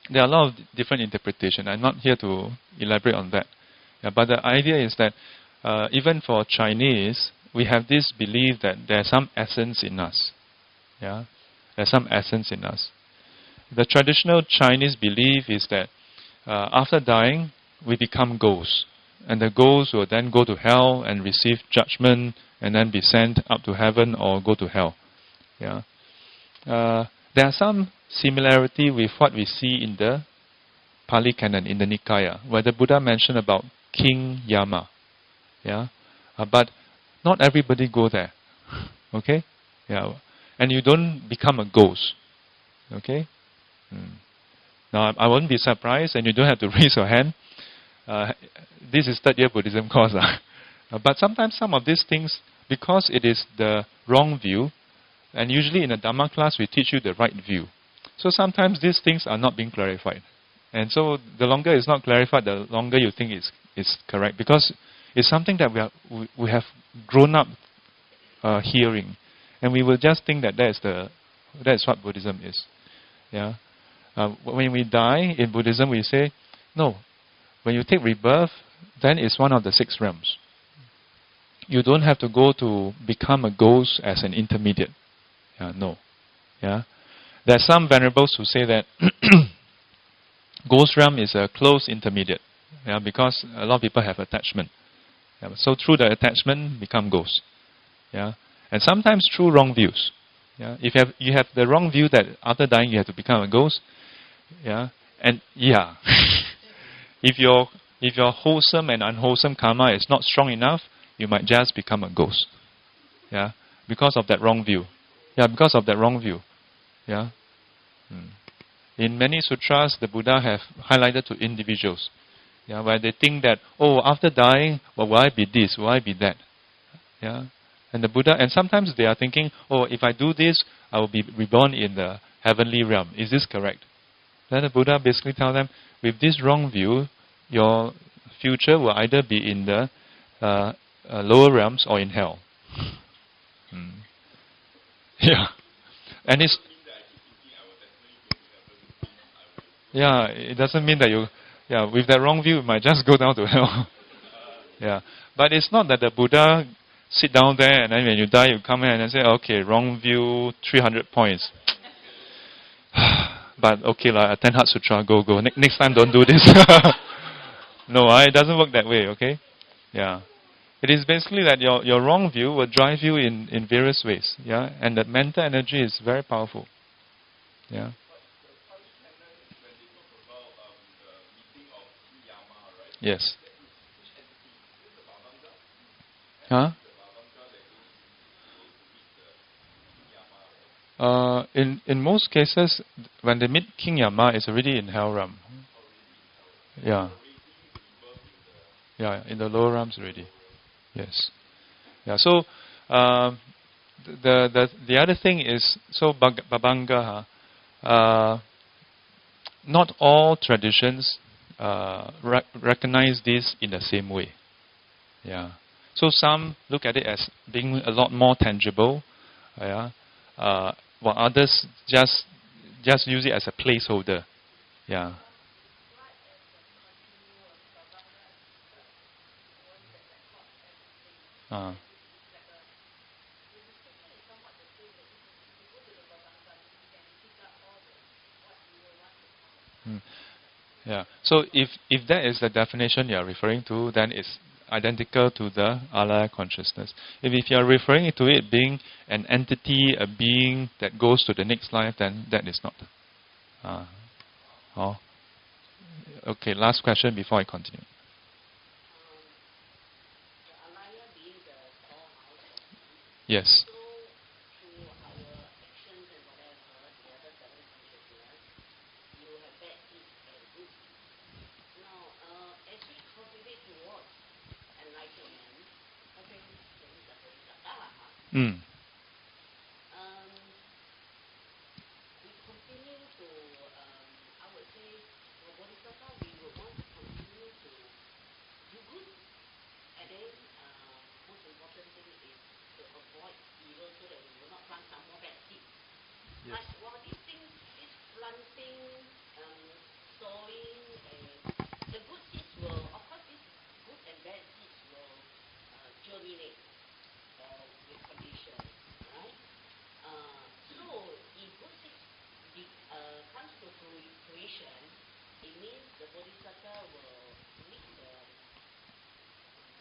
there are a lot of different interpretations. I'm not here to elaborate on that. Yeah, but the idea is that even for Chinese, we have this belief that there's some essence in us. Yeah, there's some essence in us. The traditional Chinese belief is that after dying, we become ghosts. And the ghosts will then go to hell and receive judgment and then be sent up to heaven or go to hell. Yeah. There are some similarity with what we see in the Pali Canon, in the Nikaya, where the Buddha mentioned about King Yama. Yeah. But not everybody go there. Okay? Yeah. And you don't become a ghost. Okay? Now, I won't be surprised, and you don't have to raise your hand. This is third year Buddhism course. But sometimes some of these things, because it is the wrong view, and usually in a Dhamma class we teach you the right view. So sometimes these things are not being clarified. And so the longer it's not clarified, the longer you think it's correct. Because it's something that we have grown up hearing. And we will just think that that's what Buddhism is. Yeah. When we die, in Buddhism we say, no, when you take rebirth, then it's one of the 6 realms. You don't have to go to become a ghost as an intermediate. No. Yeah. There are some venerables who say that ghost realm is a close intermediate. Yeah, because a lot of people have attachment. Yeah, so through the attachment, become ghosts. Yeah. And sometimes through wrong views. Yeah. If you have the wrong view that after dying you have to become a ghost, yeah, and yeah, if your wholesome and unwholesome karma is not strong enough, you might just become a ghost. Yeah, because of that wrong view. Yeah, because of that wrong view. Yeah. In many sutras, the Buddha have highlighted to individuals. Yeah, where they think that, oh, after dying, well, will I be this? Will I be that? Yeah. And the Buddha, and sometimes they are thinking, oh, if I do this, I will be reborn in the heavenly realm. Is this correct? Then the Buddha basically tells them, with this wrong view, your future will either be in the lower realms or in hell. Yeah. And it's... Yeah, it doesn't mean that you... Yeah, with that wrong view, you might just go down to hell. Yeah. But it's not that the Buddha sit down there and then when you die, you come in and say, okay, wrong view, 300 points. But okay, attend Heart Sutra, go. Next time, don't do this. No, it doesn't work that way, okay? Yeah. It is basically that your wrong view will drive you in various ways. Yeah. And that mental energy is very powerful. Yeah. Yes. Huh? In most cases, when they meet King Yama, it's already in hell realm. Yeah. Yeah, in the lower realms already. Yes. Yeah. So the other thing is, so Babanga, not all traditions recognize this in the same way. Yeah. So some look at it as being a lot more tangible. Yeah. While others just use it as a placeholder. Yeah. Yeah. So if that is the definition you are referring to, then it's identical to the alaya consciousness. If you are referring to it being an entity, a being that goes to the next life, then that is not. Okay, last question before I continue. Yes.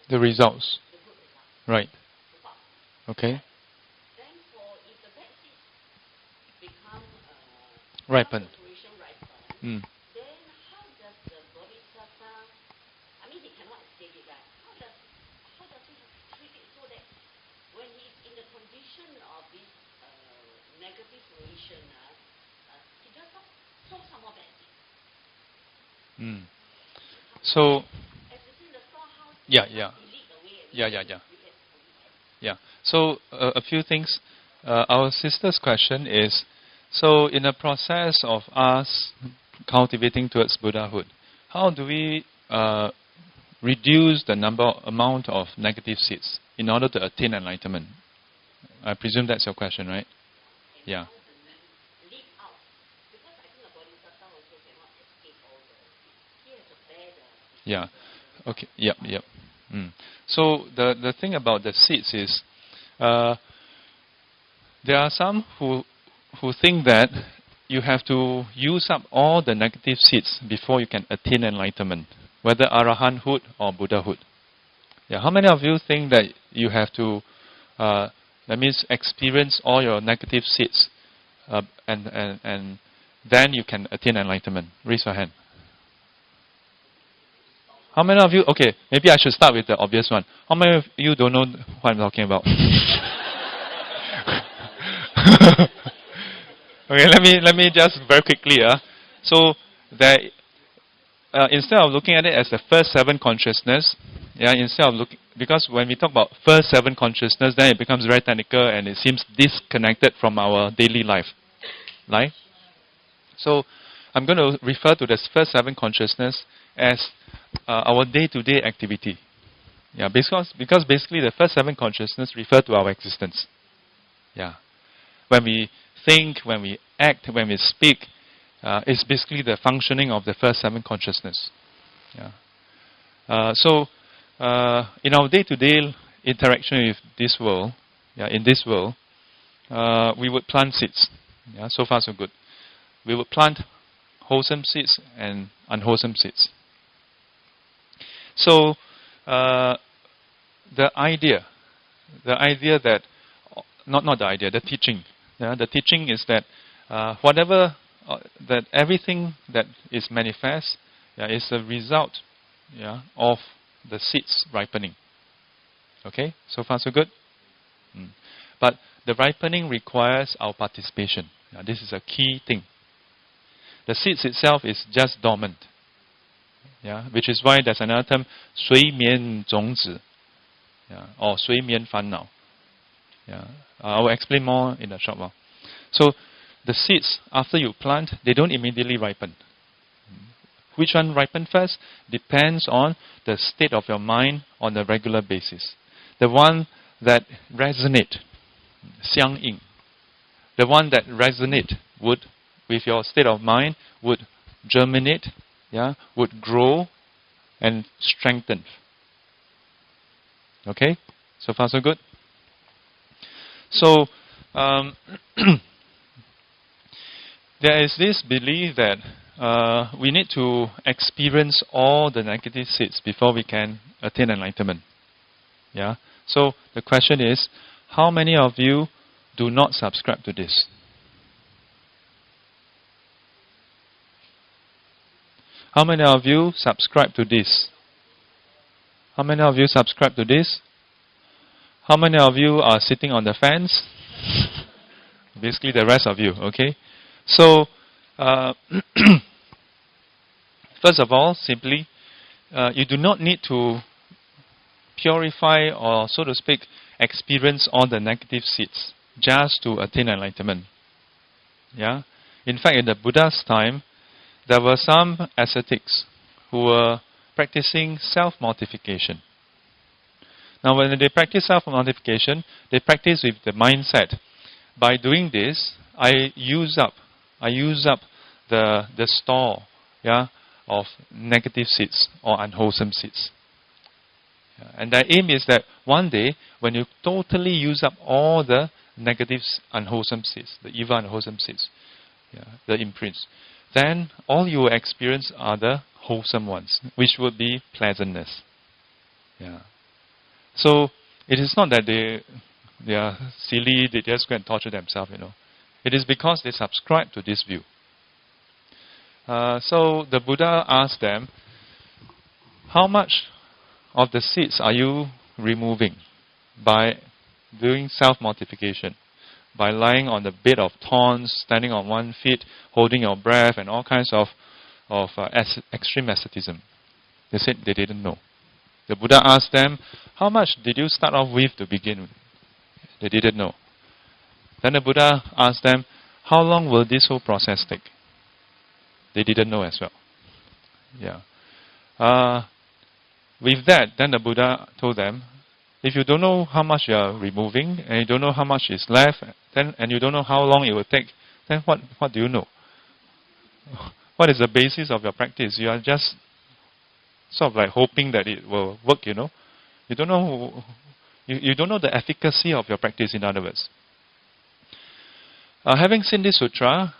The results. Right. Okay. Ripen. Mm. Mm. So, yeah. Yeah. So, a few things. Our sister's question is, so in the process of us cultivating towards Buddhahood, how do we reduce the amount of negative seeds in order to attain enlightenment? I presume that's your question, right? Yeah. Yeah. Okay. Yep. Mm. So the thing about the seeds is, there are some who think that you have to use up all the negative seeds before you can attain enlightenment, whether arahanthood or Buddhahood. Yeah. How many of you think that you have to, that means experience all your negative seeds, and then you can attain enlightenment? Raise your hand. How many of you, okay, maybe I should start with the obvious one. How many of you don't know what I'm talking about? Okay, let me just very quickly. So that instead of looking at it as the first seven consciousness, instead of looking, because when we talk about first seven consciousness, then it becomes very technical and it seems disconnected from our daily life. Right? So I'm going to refer to this first seven consciousness as our day-to-day activity. Yeah, because basically the first seven consciousness refer to our existence. Yeah. When we think, when we act, when we speak, it's basically the functioning of the first seven consciousness. Yeah. So in our day-to-day interaction with this world, in this world, we would plant seeds. Yeah, so far so good. We would plant wholesome seeds and unwholesome seeds. So the idea that, not the idea, the teaching. The teaching is that that everything that is manifest is a result of the seeds ripening. Okay, so far so good. But the ripening requires our participation. This is a key thing. The seeds itself is just dormant. Which is why there's another term, 随眠种子, or 随眠烦恼. I will explain more in a short while. So the seeds, after you plant, they don't immediately ripen. Which one ripen first? Depends on the state of your mind on a regular basis. The one that resonate, 相应, the one that resonate with your state of mind would germinate, would grow and strengthen. Okay? So far so good? So, there is this belief that we need to experience all the negative seeds before we can attain enlightenment. So, the question is, how many of you do not subscribe to this? How many of you subscribe to this? How many of you subscribe to this? How many of you are sitting on the fence? Basically the rest of you, okay? So, first of all, simply, you do not need to purify or, so to speak, experience all the negative seeds just to attain enlightenment. In fact, in the Buddha's time, there were some ascetics who were practicing self-mortification. Now, when they practice self-mortification, they practice with the mindset, by doing this, I use up the store of negative seeds or unwholesome seeds. And the aim is that one day, when you totally use up all the negative unwholesome seeds, the evil unwholesome seeds, the imprints, then all you will experience are the wholesome ones, which would be pleasantness. So it is not that they are silly, they just go and torture themselves, It is because they subscribe to this view. So the Buddha asked them, how much of the seeds are you removing by doing self-mortification? By lying on the bed of thorns, standing on one feet, holding your breath, and all kinds of extreme asceticism. They said they didn't know. The Buddha asked them, how much did you start off with to begin with? They didn't know. Then the Buddha asked them, how long will this whole process take? They didn't know as well. With that, then the Buddha told them, if you don't know how much you are removing, and you don't know how much is left, and you don't know how long it will take, then what do you know? What is the basis of your practice? You are just sort of like hoping that it will work, You don't know. You don't know the efficacy of your practice. In other words, having seen this sutra,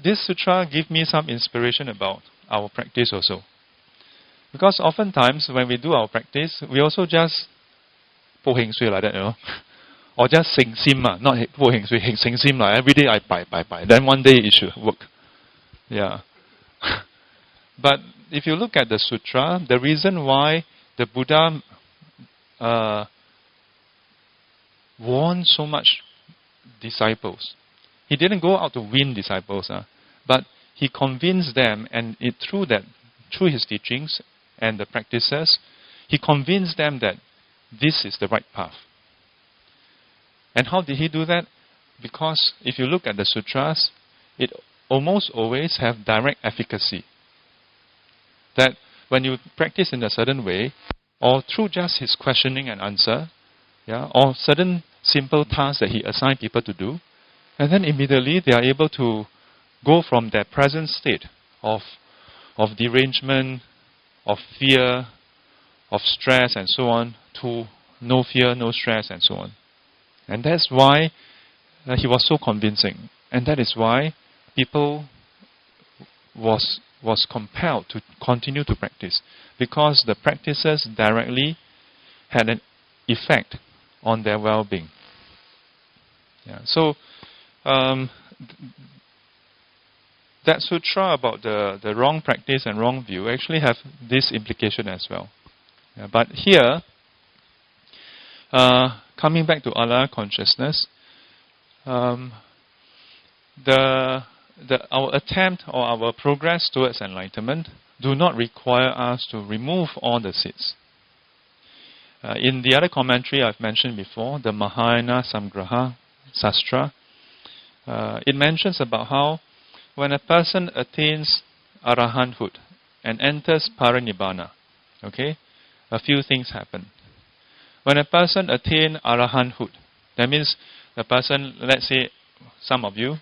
this sutra gives me some inspiration about our practice also. Because oftentimes when we do our practice, we also just po heng sui like that, or just sing sim, not po heng sui, sing sim like every day I bai. Then one day it should work. But if you look at the sutra, the reason why the Buddha warned so much disciples, he didn't go out to win disciples, but he convinced them, and through his teachings and the practices, he convinced them that this is the right path. And how did he do that? Because if you look at the sutras, it almost always have direct efficacy. That when you practice in a certain way, or through just his questioning and answer, or certain simple tasks that he assigned people to do, and then immediately they are able to go from their present state of derangement, of fear, of stress and so on, to no fear, no stress and so on. And that's why he was so convincing. And that is why people was compelled to continue to practice. Because the practices directly had an effect on their well-being. So that sutra about the wrong practice and wrong view actually have this implication as well. But here, coming back to Alaya consciousness, our attempt or our progress towards enlightenment do not require us to remove all the seeds. In the other commentary I've mentioned before, the Mahayana Samgraha Sastra, it mentions about how when a person attains arahanthood and enters parinibbana, a few things happen. When a person attains arahanthood, that means the person, let's say some of you,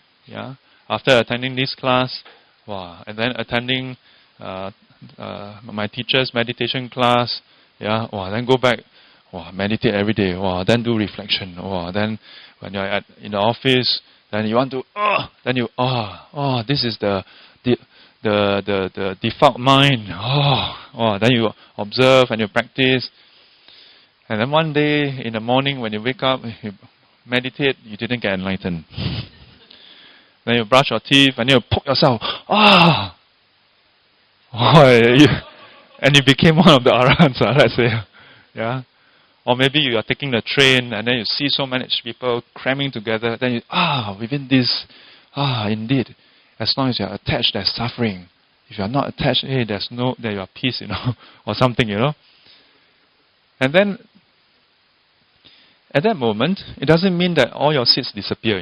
after attending this class, and then attending my teacher's meditation class, then go back, meditate every day, then do reflection, then when you're in the office, then you want to, this is the default mind, then you observe and you practice, and then one day in the morning when you wake up, you meditate, you didn't get enlightened. Then you brush your teeth and you poke yourself, and you became one of the arahants, let's say, Or maybe you are taking the train and then you see so many people cramming together. Then you, within this, indeed, as long as you are attached, there's suffering. If you are not attached, there you are peace, or something, And then, at that moment, it doesn't mean that all your seeds disappear,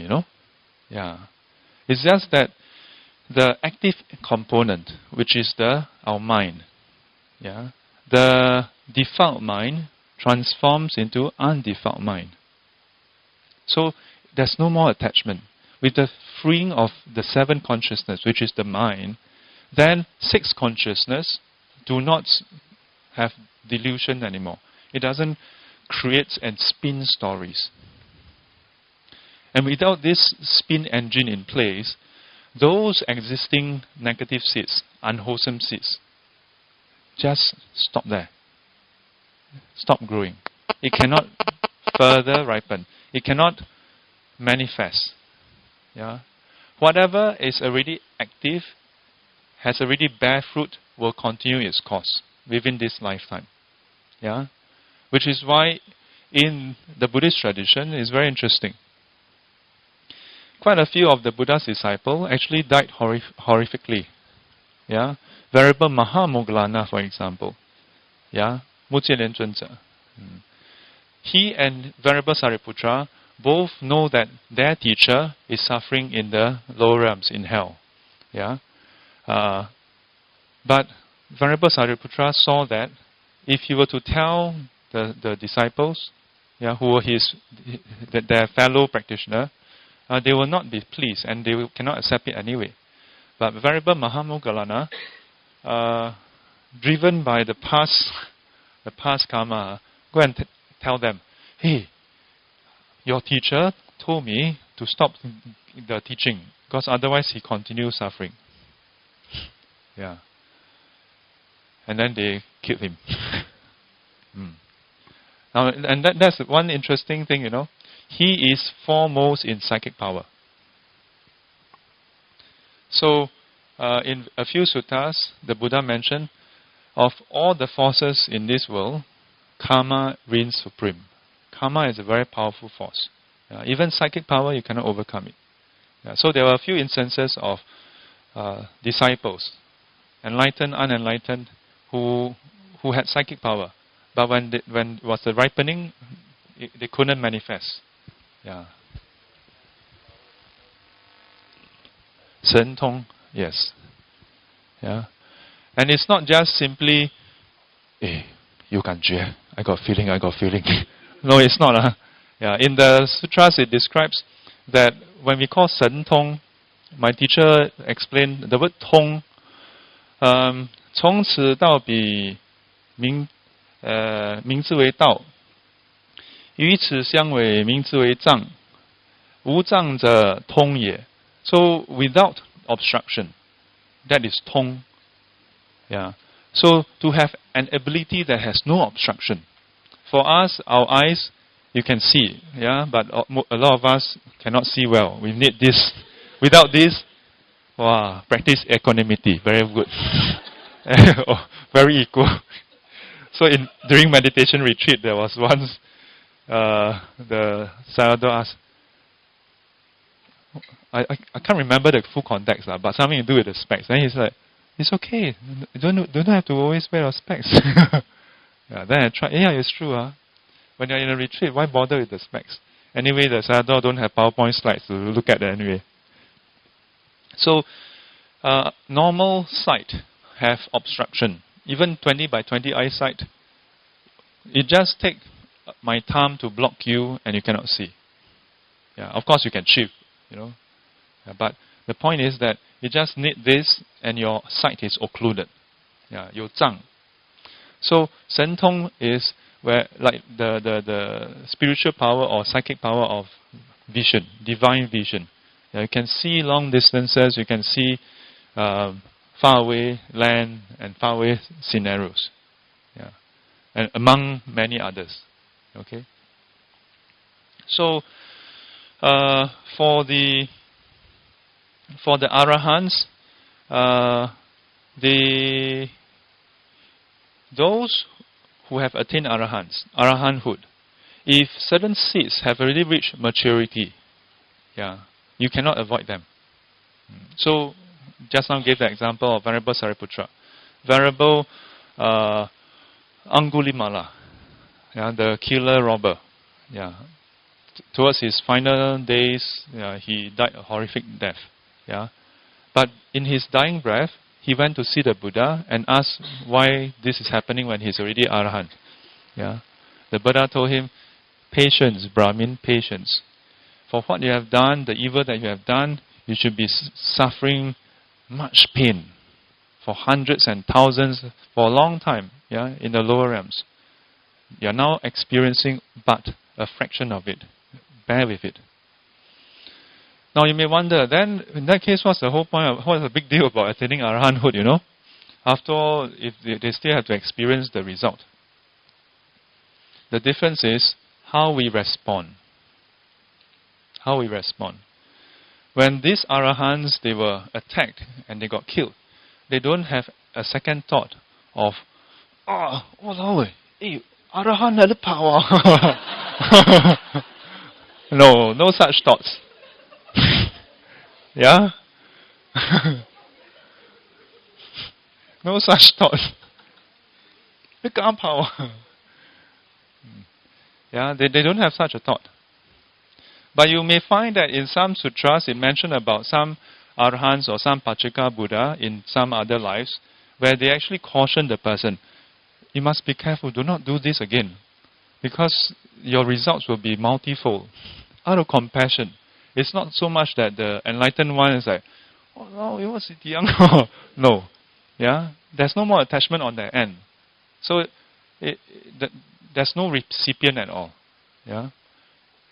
It's just that the active component, which is our mind, the default mind transforms into undefiled mind. So there's no more attachment. With the freeing of the 7 consciousness, which is the mind, then 6 consciousness do not have delusion anymore. It doesn't create and spin stories. And without this spin engine in place, those existing negative seeds, unwholesome seeds, just stop there. stop growing. It cannot further ripen. It cannot manifest. Yeah. Whatever is already active, has already bear fruit, will continue its course within this lifetime. Yeah. Which is why in the Buddhist tradition is very interesting. Quite a few of the Buddha's disciples actually died horrifically. Yeah. Venerable Mahamoggallana, for example. Yeah. Mujie Zhunzi. He and Venerable Sariputra both know that their teacher is suffering in the lower realms, in hell. Yeah. But Venerable Sariputra saw that if he were to tell the disciples, yeah, who were their fellow practitioner, they will not be pleased and they cannot accept it anyway. But Venerable Mahamoggallana, driven by the past karma, go and tell them, hey, your teacher told me to stop the teaching because otherwise he continues suffering. Yeah. And then they killed him. Now, and that's one interesting thing, He is foremost in psychic power. So, in a few suttas, the Buddha mentioned, of all the forces in this world, karma reigns supreme. Karma is a very powerful force. Even psychic power, you cannot overcome it. So there were a few instances of disciples, enlightened, unenlightened, who had psychic power. But when was the ripening, they couldn't manifest. Yeah. Shen Tong, yes. Yeah. And it's not just simply, you can't I got feeling. No, it's not. Yeah. In the sutras, it describes that when we call Shen Tong, my teacher explained the word Tong, 从此道彼名之为道，与此相违名之为障，无障者通也。So without obstruction, that is tong. Yeah. So to have an ability that has no obstruction. For us, our eyes, you can see, yeah, but a lot of us cannot see well. We need this. Without this, practice equanimity. Very good. Very equal. So during meditation retreat, there was once the Sayadaw asked, I can't remember the full context, but something to do with the specs. Then he's like, it's okay. You don't have to always wear your specs. Yeah, then I tried. Yeah, it's true. When you're in a retreat, why bother with the specs? Anyway, the Sayadaw don't have PowerPoint slides to look at anyway. So, normal sight have obstruction. Even 20 by 20 eyesight, it just takes my thumb to block you and you cannot see. Yeah, of course you can shift, but the point is that you just need this and your sight is occluded. Yeah, 有障. So Shen Tong is where like the spiritual power or psychic power of vision, divine vision. Yeah, you can see long distances, you can see far away land and far away scenarios. Yeah. And among many others. Okay. So for the Arahants, those who have attained Arahanthood, if certain seeds have already reached maturity, you cannot avoid them. So, just now gave the example of Venerable Sariputra. Venerable Angulimala, the killer robber. Towards his final days, he died a horrific death. But in his dying breath, he went to see the Buddha and asked why this is happening when he's already Arahant. The Buddha told him, patience, Brahmin, patience. For what you have done, the evil that you have done, you should be suffering much pain for hundreds and thousands for a long time, in the lower realms. You are now experiencing but a fraction of it. Bear with it. Now you may wonder, then in that case, what's the whole point? What's the big deal about attaining Arahanthood, After all, if they still have to experience the result. The difference is how we respond. How we respond. When these arahants, they were attacked and they got killed, they don't have a second thought of, walao arahant had the power. No such thoughts. Yeah? No such thoughts. Look at our power. Yeah, they don't have such a thought. But you may find that in some sutras it mentioned about some arahants or some Pachika Buddha in some other lives where they actually caution the person, you must be careful, do not do this again, because your results will be multifold. Out of compassion. It's not so much that the enlightened one is like, oh no, you was young. No. Yeah? There's no more attachment on their end. So there's no recipient at all. Yeah?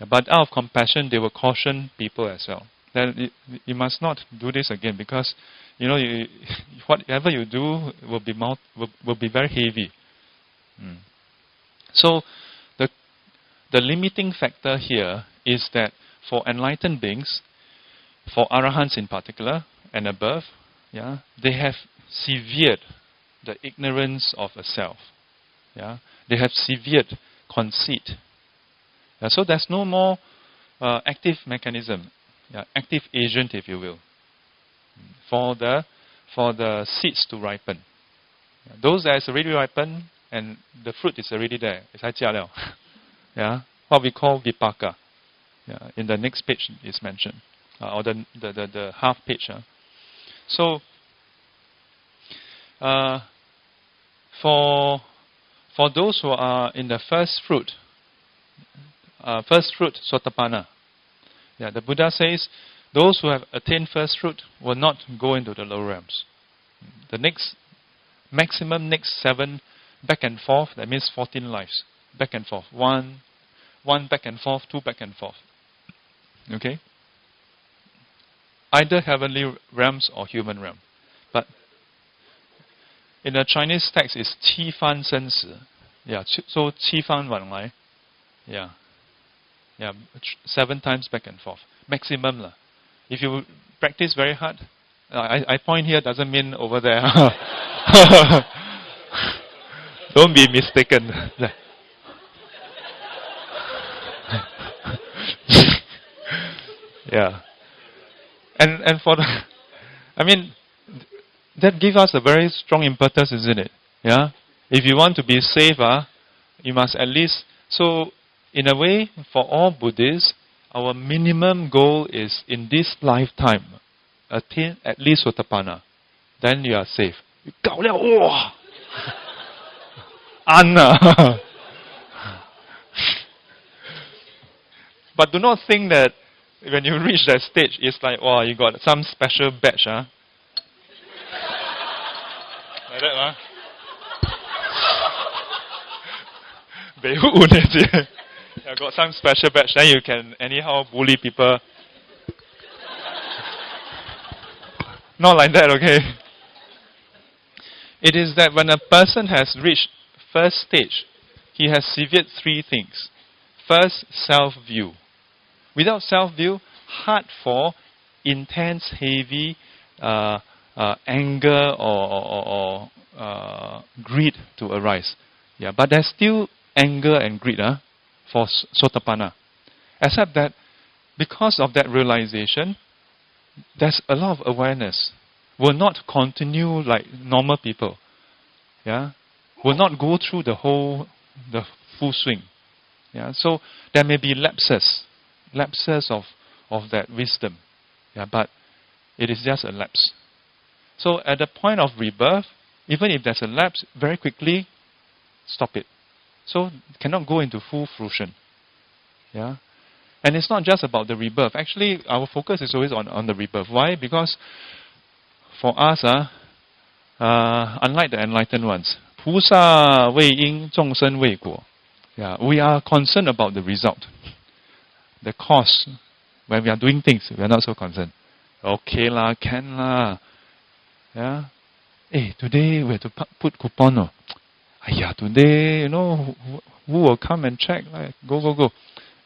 But out of compassion, they will caution people as well. That you must not do this again, because whatever you do will be very heavy. So the limiting factor here is that for enlightened beings, for arahants in particular and above, yeah, they have severed the ignorance of a self. Yeah, they have severed conceit. Yeah, so there's no more active mechanism, active agent, if you will, for the seeds to ripen. Yeah, those that is already ripened and the fruit is already there. It's yeah, what we call vipaka. Yeah, in the next page is mentioned, or the half page. So for those who are in the first fruit sotapanna, the Buddha says those who have attained first fruit will not go into the lower realms. The next 7 back and forth, that means 14 lives back and forth, one back and forth, 2 back and forth. Okay, either heavenly realms or human realm. But in the Chinese text is 七番生死. Yeah, so 七番往来. Yeah, 7 times back and forth maximum lah. If you practice very hard, I point here doesn't mean over there. Don't be mistaken. Yeah, and for the, that gives us a very strong impetus, isn't it? Yeah, if you want to be safe, you must at least. So, in a way, for all Buddhists, our minimum goal is in this lifetime, attain at least Sotapanna. Then you are safe. You 搞了, wow! 安了. But do not think that when you reach that stage, it's like, wow, you got some special badge, Like that, I got some special badge, then you can anyhow bully people. Not like that, okay? It is that when a person has reached first stage, he has severed 3 things. First, self-view. Without self-view, hard for intense, heavy anger or greed to arise. Yeah, but there's still anger and greed for Sotapanna. Except that because of that realization, there's a lot of awareness. Will not continue like normal people. Yeah, will not go through the full swing. Yeah, so there may be lapses of that wisdom. Yeah, but it is just a lapse. So at the point of rebirth, even if there's a lapse, very quickly stop it. So it cannot go into full fruition. Yeah, and it's not just about the rebirth. Actually, our focus is always on the rebirth. Why? Because for us, unlike the enlightened ones, 菩萨为因，众生为果. Yeah, we are concerned about the result, the cause. When we are doing things, we are not so concerned. Okay lah, can lah. Yeah. Hey, today we have to put coupon. today, who will come and check? Like, go.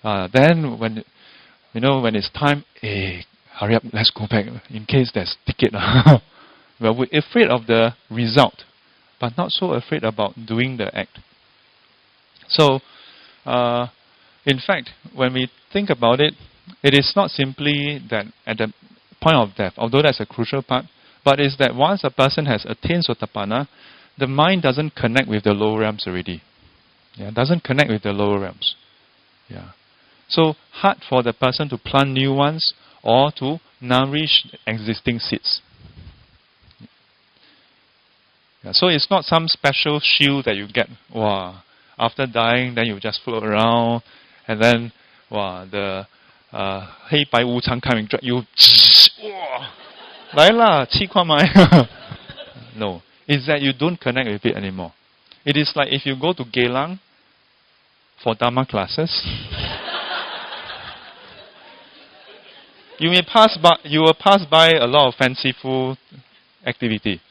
Then when it's time, hurry up, let's go back in case there's ticket. Well, we're afraid of the result, but not so afraid about doing the act. So, in fact, when we think about it, it is not simply that at the point of death, although that's a crucial part, but it's that once a person has attained Sotapanna, the mind doesn't connect with the lower realms already. Doesn't connect with the lower realms. So, hard for the person to plant new ones or to nourish existing seeds. So it's not some special shield that you get. After dying, then you just float around, and then the 黑白无常 come and drag you. 来啦，气快埋. No, it's that you don't connect with it anymore. It is like if you go to Geylang for Dharma classes, you will pass by a lot of fanciful activity,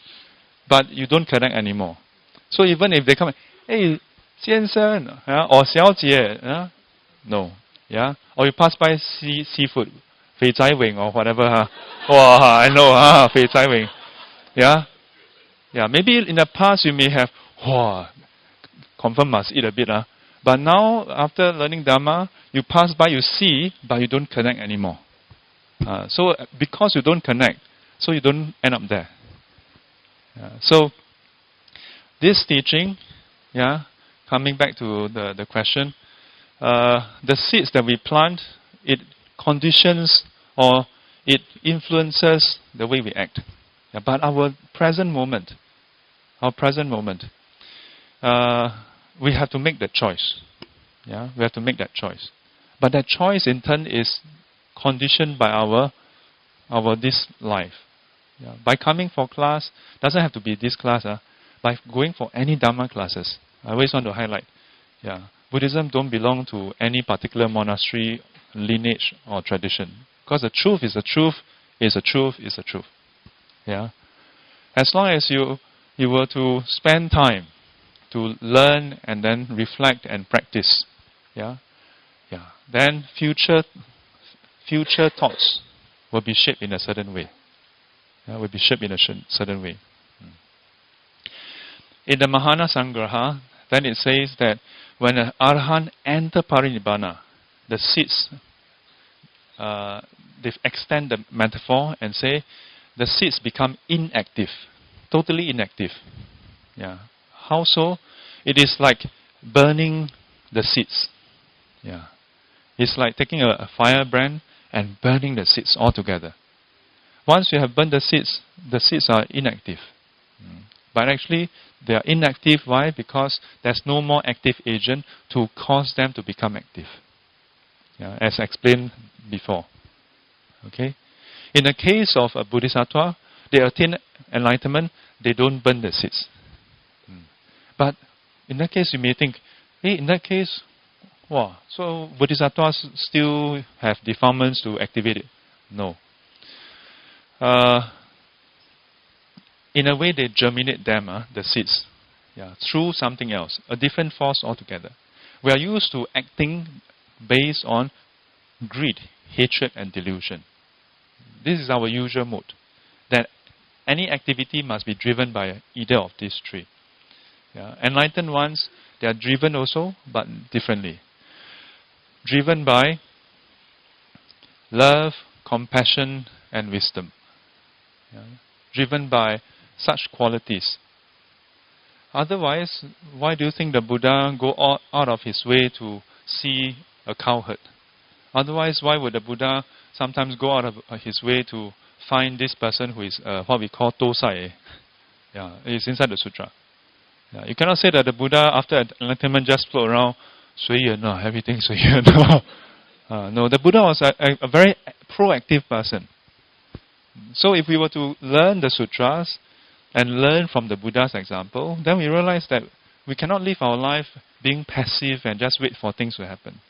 but you don't connect anymore. So even if they come, hey, 先生, or 小姐, no, or you pass by seafood, 肥仔榮 or whatever, I know, 肥仔榮, maybe in the past you may have, confirm must eat a bit, but now after learning Dharma, you pass by, you see, but you don't connect anymore. So because you don't connect, so you don't end up there. So this teaching, coming back to the question, the seeds that we plant, it conditions or it influences the way we act. But our present moment, we have to make the choice. We have to make that choice. But that choice in turn is conditioned by our this life. By coming for class, doesn't have to be this class. By going for any Dharma classes, I always want to highlight. Buddhism don't belong to any particular monastery, lineage or tradition. Because the truth is the truth, is the truth, is the truth. As long as you were to spend time to learn and then reflect and practice, then future thoughts will be shaped in a certain way. Will be shaped in a certain way. In the Mahana Sangraha, then it says that when an Arahant enter Parinibbana, the seeds, they extend the metaphor and say the seeds become inactive, totally inactive. How so? It is like burning the seeds. It's like taking a firebrand and burning the seeds altogether. Once you have burned the seeds are inactive. But actually, they are inactive. Why? Because there's no more active agent to cause them to become active. As explained before. Okay? In the case of a bodhisattva, they attain enlightenment, they don't burn the seeds. But in that case, you may think, hey, in that case, so bodhisattvas still have defilements to activate it. No. In a way, they germinate them, the seeds, through something else, a different force altogether. We are used to acting based on greed, hatred, and delusion. This is our usual mode. That any activity must be driven by either of these three. Enlightened ones, they are driven also, but differently. Driven by love, compassion, and wisdom. Driven by such qualities. Otherwise, why do you think the Buddha go out of his way to see a cowherd? Otherwise, why would the Buddha sometimes go out of his way to find this person who is what we call tosai? It's inside the sutra. You cannot say that the Buddha, after enlightenment, just float around, 随缘, everything 随缘. No, the Buddha was a very proactive person. So if we were to learn the sutras and learn from the Buddha's example, then we realize that we cannot live our life being passive and just wait for things to happen.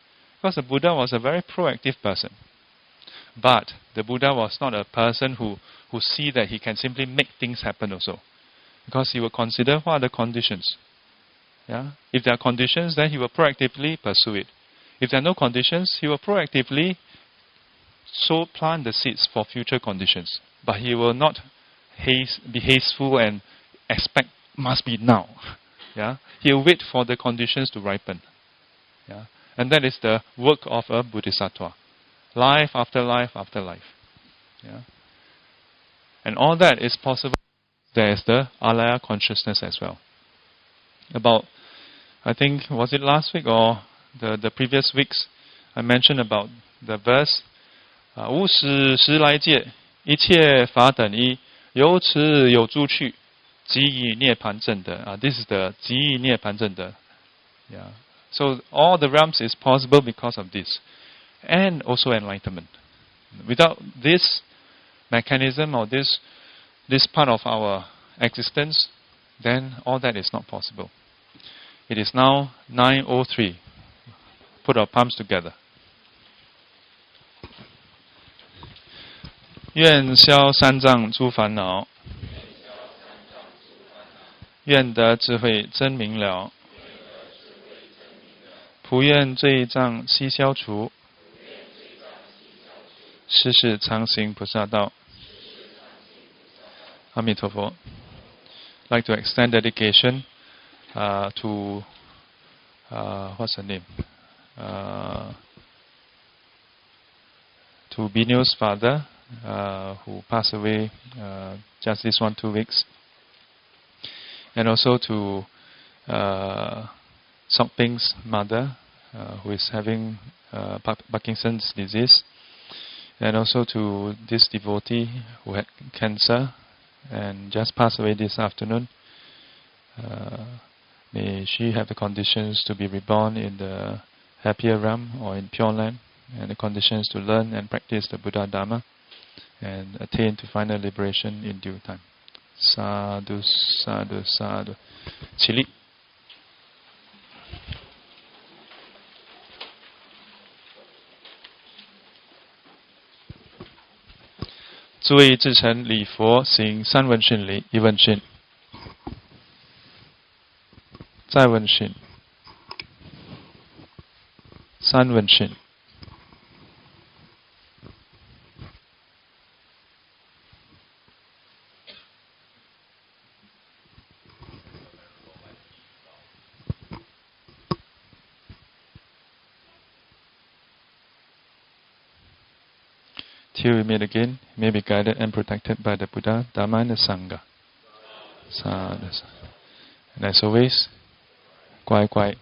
Because the Buddha was a very proactive person. But the Buddha was not a person who see that he can simply make things happen also. Because he will consider what are the conditions. Yeah? If there are conditions, then he will proactively pursue it. If there are no conditions, he will proactively plant the seeds for future conditions. But he will not be hasteful and expect must be now. Yeah? He will wait for the conditions to ripen. Yeah? And that is the work of a bodhisattva. Life after life after life. Yeah? And all that is possible. There is the alaya consciousness as well. About, I think, was it last week or the previous weeks, I mentioned about the verse, 无始时来界，一切法等一，由此有诸趣，即以涅盘正德。This is the 即以涅盘正德. Yeah. So all the realms is possible because of this. And also enlightenment. Without this mechanism or this part of our existence, then all that is not possible. It is now 9:03. Put our palms together. 愿消三障诸烦恼，愿得智慧真明了，普愿罪障悉消除，世世常行菩萨道。阿弥陀佛。Like to extend dedication to what's her name? To Binyo's father, who passed away just this 1-2 weeks, and also to Sok Ping's mother, who is having Parkinson's disease, and also to this devotee who had cancer and just passed away this afternoon. May she have the conditions to be reborn in the happier realm or in Pure Land, and the conditions to learn and practice the Buddha Dharma and attain to final liberation in due time. Sadhu, sadhu, sadhu. Chili. 诸位至诚礼佛行三问讯礼，一问讯，再问讯，三问讯。Till we meet again, may be guided and protected by the Buddha, Dharma and the Sangha. Sadhu. And as always, 乖乖